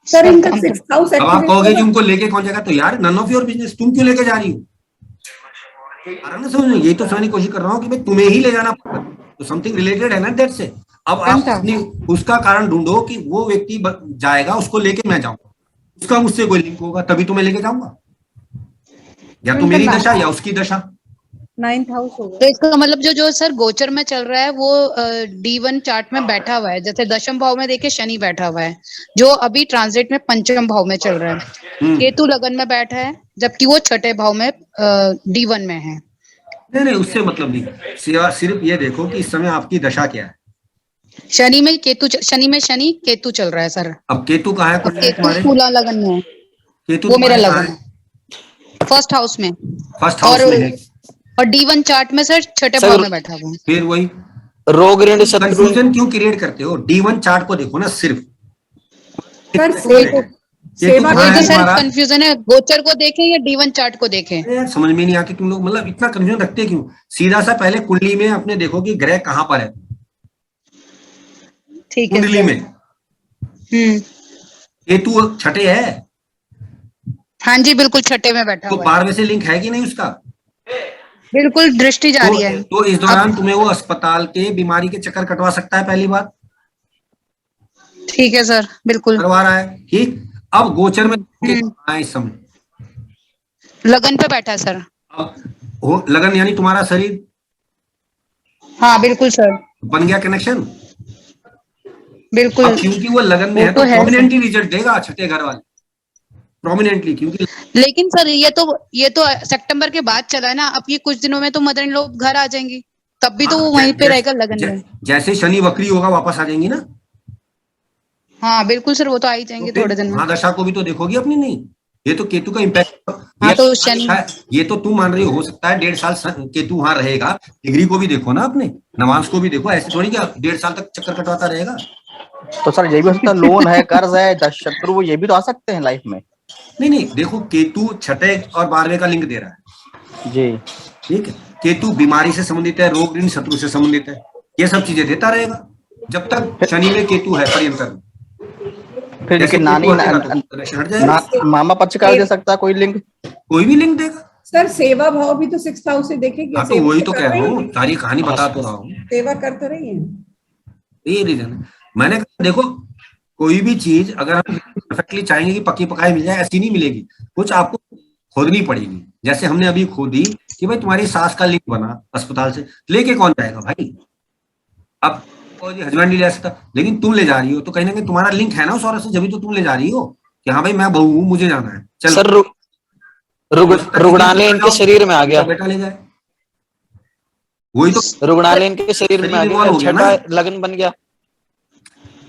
सर इनका 6th हाउस अब आप कहोगे कि उनको लेके कौन जाएगा, तो यार नन ऑफ योर बिजनेस, तुम क्यों लेके जा रही हो? कारण समझ, यही तो समझने की कोशिश कर रहा हूँ कि भाई तुम्हें ही ले जाना पड़ता, तो समथिंग रिलेटेड है ना दैट से। अब आप अपनी उसका कारण ढूंढो कि वो व्यक्ति जाएगा, उसको लेके मैं जाऊंगा, उसका मुझसे कोई लिंक होगा, तभी तो मैं लेके जाऊंगा। या तो मेरी दशा या उसकी दशा। 9th हाउस होगा। तो इसका मतलब जो सर गोचर में चल रहा है वो D1 चार्ट में बैठा हुआ है। जैसे दशम भाव में देखिए शनि बैठा हुआ है, जो अभी ट्रांजिट में पंचम भाव में चल रहा है। केतु लगन में बैठा है, जबकि वो छठे भाव में D1 में है। नहीं, उससे मतलब नहीं, सिर्फ ये देखो कि इस समय आपकी दशा क्या है। शनि में शनि केतु चल रहा है सर। अब केतु कहाँ है? केतु तुला लगन में है। केतु वो मेरा लगन है फर्स्ट हाउस में। फर्स्ट हाउस में है। और D1 चार्ट में सर छठे भाव में बैठा हुआ है। फिर वही रोग ऋण शत्रु। कंफ्यूजन क्यों क्रिएट करते हो? D1 चार्ट को देखो ना सिर्फ। सर सर कंफ्यूजन है, गोचर को देखें या D1 चार्ट को देखें? समझ में नहीं आती तुम लोग, मतलब इतना कंफ्यूजन रखते क्यों? सीधा सा पहले कुंडली में अपने देखो कि ग्रह कहाँ पर है। ठीक है कुंडली में केतु छठे है। हाँ जी बिल्कुल छठे में बैठा तो 12वें से लिंक है कि नहीं उसका? बिल्कुल दृष्टि जा रही है। तो इस दौरान तुम्हें वो अस्पताल के बीमारी के चक्कर कटवा सकता है, पहली बात। ठीक है सर, बिल्कुल करवा रहा है। ठीक, अब गोचर में इस समय लगन पे बैठा है सर। अब लगन यानी तुम्हारा शरीर। हाँ बिल्कुल सर। बन गया कनेक्शन। बिल्कुल। अब क्योंकि वो लगन में वो है तो तो है। प्रोमिनेंटली रिजल्ट देगा छठे घर वाले, प्रोमिनेंटली, क्योंकि लेकिन सर ये तो सितंबर के बाद चला है ना, अब ये कुछ दिनों में तो मदर इन लॉ घर आ जाएंगी, तब भी तो वो वहीं पे रहेगा लगन में। जैसे शनि वक्री होगा वापस आ जाएंगी ना। हाँ बिल्कुल सर, वो तो आ ही जाएंगे तो थोड़े दिन में। महादशा को भी तो देखोगी अपनी, नहीं ये तो केतु का इम्पैक्ट। हाँ तो शनि, ये तो तुम मान रही हो सकता है 1.5 साल केतु वहां रहेगा, डिग्री को भी देखो ना अपने, नवांश को भी देखो, ऐसे थोड़ी क्या 1.5 साल तक चक्कर कटवाता रहेगा। तो सर ये भी हो सकता है, लोन है, कर्ज है, दस शत्रु, ये भी तो आ सकते हैं लाइफ में। नहीं देखो, केतु छठे और 12वें का लिंक दे रहा है जी ठीक है। केतु बीमारी से संबंधित है, रोग ऋण शत्रु से संबंधित है, ये सब चीजें देता रहेगा जब तक शनि में केतु है पर्यंतर में। फिर जैसे लेकिन नानी केतु हटेगा तो दशा हट जाएगा। मामा पक्ष का दे सकता है कोई लिंक। कोई भी लिंक देगा। सर सेवा भाव भी तो 6th हाउस से देखेंगे। हाँ तो वही तो कह रहा हूँ, सारी कहानी बता तो रहा हूँ, सेवा कर तो रही है। ये रीजन है। मैंने कहा देखो, कोई भी चीज अगर हम परफेक्टली चाहेंगे कि पक्की पकाई मिल जाए, ऐसी नहीं मिलेगी, कुछ आपको खोदनी पड़ेगी। जैसे हमने अभी खोदी कि भाई तुम्हारी सास का लिंक बना अस्पताल से, लेके कौन जाएगा भाई? अब हस्बैंड नहीं ले सकता, लेकिन तुम ले जा रही हो तो कहीं ना कहीं तुम्हारा लिंक है ना उस औरत से, जब तो तुम ले जा रही हो कि हाँ भाई मैं बहू हूँ, मुझे जाना है। चल सर रुग्णालय इनके शरीर में आ गया, बेटा ले जाए, वही तो रुग्णालय इनके शरीर में आ गया, छठा लगन बन गया।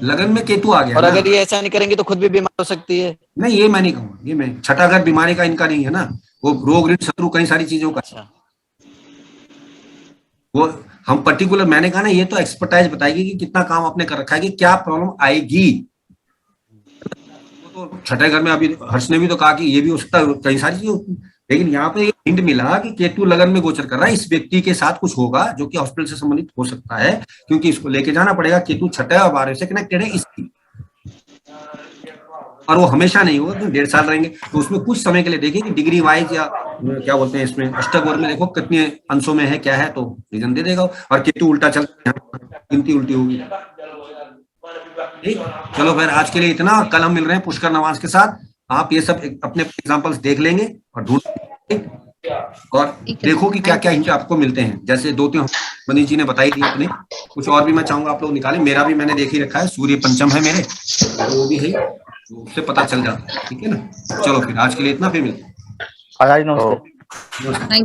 लगन में केतु आ गया और ना। अगर ये ऐसा नहीं करेंगे तो खुद भी बीमार हो सकती है। नहीं ये मैं नहीं कहूँगा, ये मैं छठा घर बीमारी का इनका नहीं है ना, वो रोग ऋण शत्रु कई सारी चीजों का। वो हम पर्टिकुलर, मैंने कहा ना, ये तो एक्सपर्टाइज बताएगी कि कितना काम आपने कर रखा है, कि क्या प्रॉब्लम आएगी। तो छठे घर में अभी हर्ष ने भी तो कहा कि ये भी हो सकता है, कई सारी चीजें, लेकिन यहाँ पे हिंट मिला कि केतु लगन में गोचर कर रहा है, इस व्यक्ति के साथ कुछ होगा जो कि हॉस्पिटल से संबंधित हो सकता है, क्योंकि इसको लेके जाना पड़ेगा। केतु छठे और 12 से कनेक्टेड है इसकी, और वो हमेशा नहीं होगा, 1.5 साल रहेंगे तो उसमें कुछ समय के लिए देखिए कि डिग्री वाइज या क्या बोलते हैं इसमें अष्टक वर्ग में देखो कितने अंशों में है, क्या है, तो रीजन दे देगा। और केतु उल्टा चल, गिनती उल्टी होगी। ठीक, चलो फिर आज के लिए इतना। कल हम मिल रहे हैं पुष्कर नवांश के साथ। आप ये सब अपने एग्जांपल्स देख लेंगे और ढूंढ और देखो कि क्या क्या हिंट आपको मिलते हैं। जैसे 2-3 मनीष जी ने बताई दी अपने, कुछ और भी मैं चाहूंगा आप लोग निकालें। मेरा भी मैंने देख ही रखा है, सूर्य पंचम है मेरे, तो वो भी है, तो उससे पता चल जाता है। ठीक है ना, चलो फिर आज के लिए इतना, फिर मिलते हैं। नमस्ते।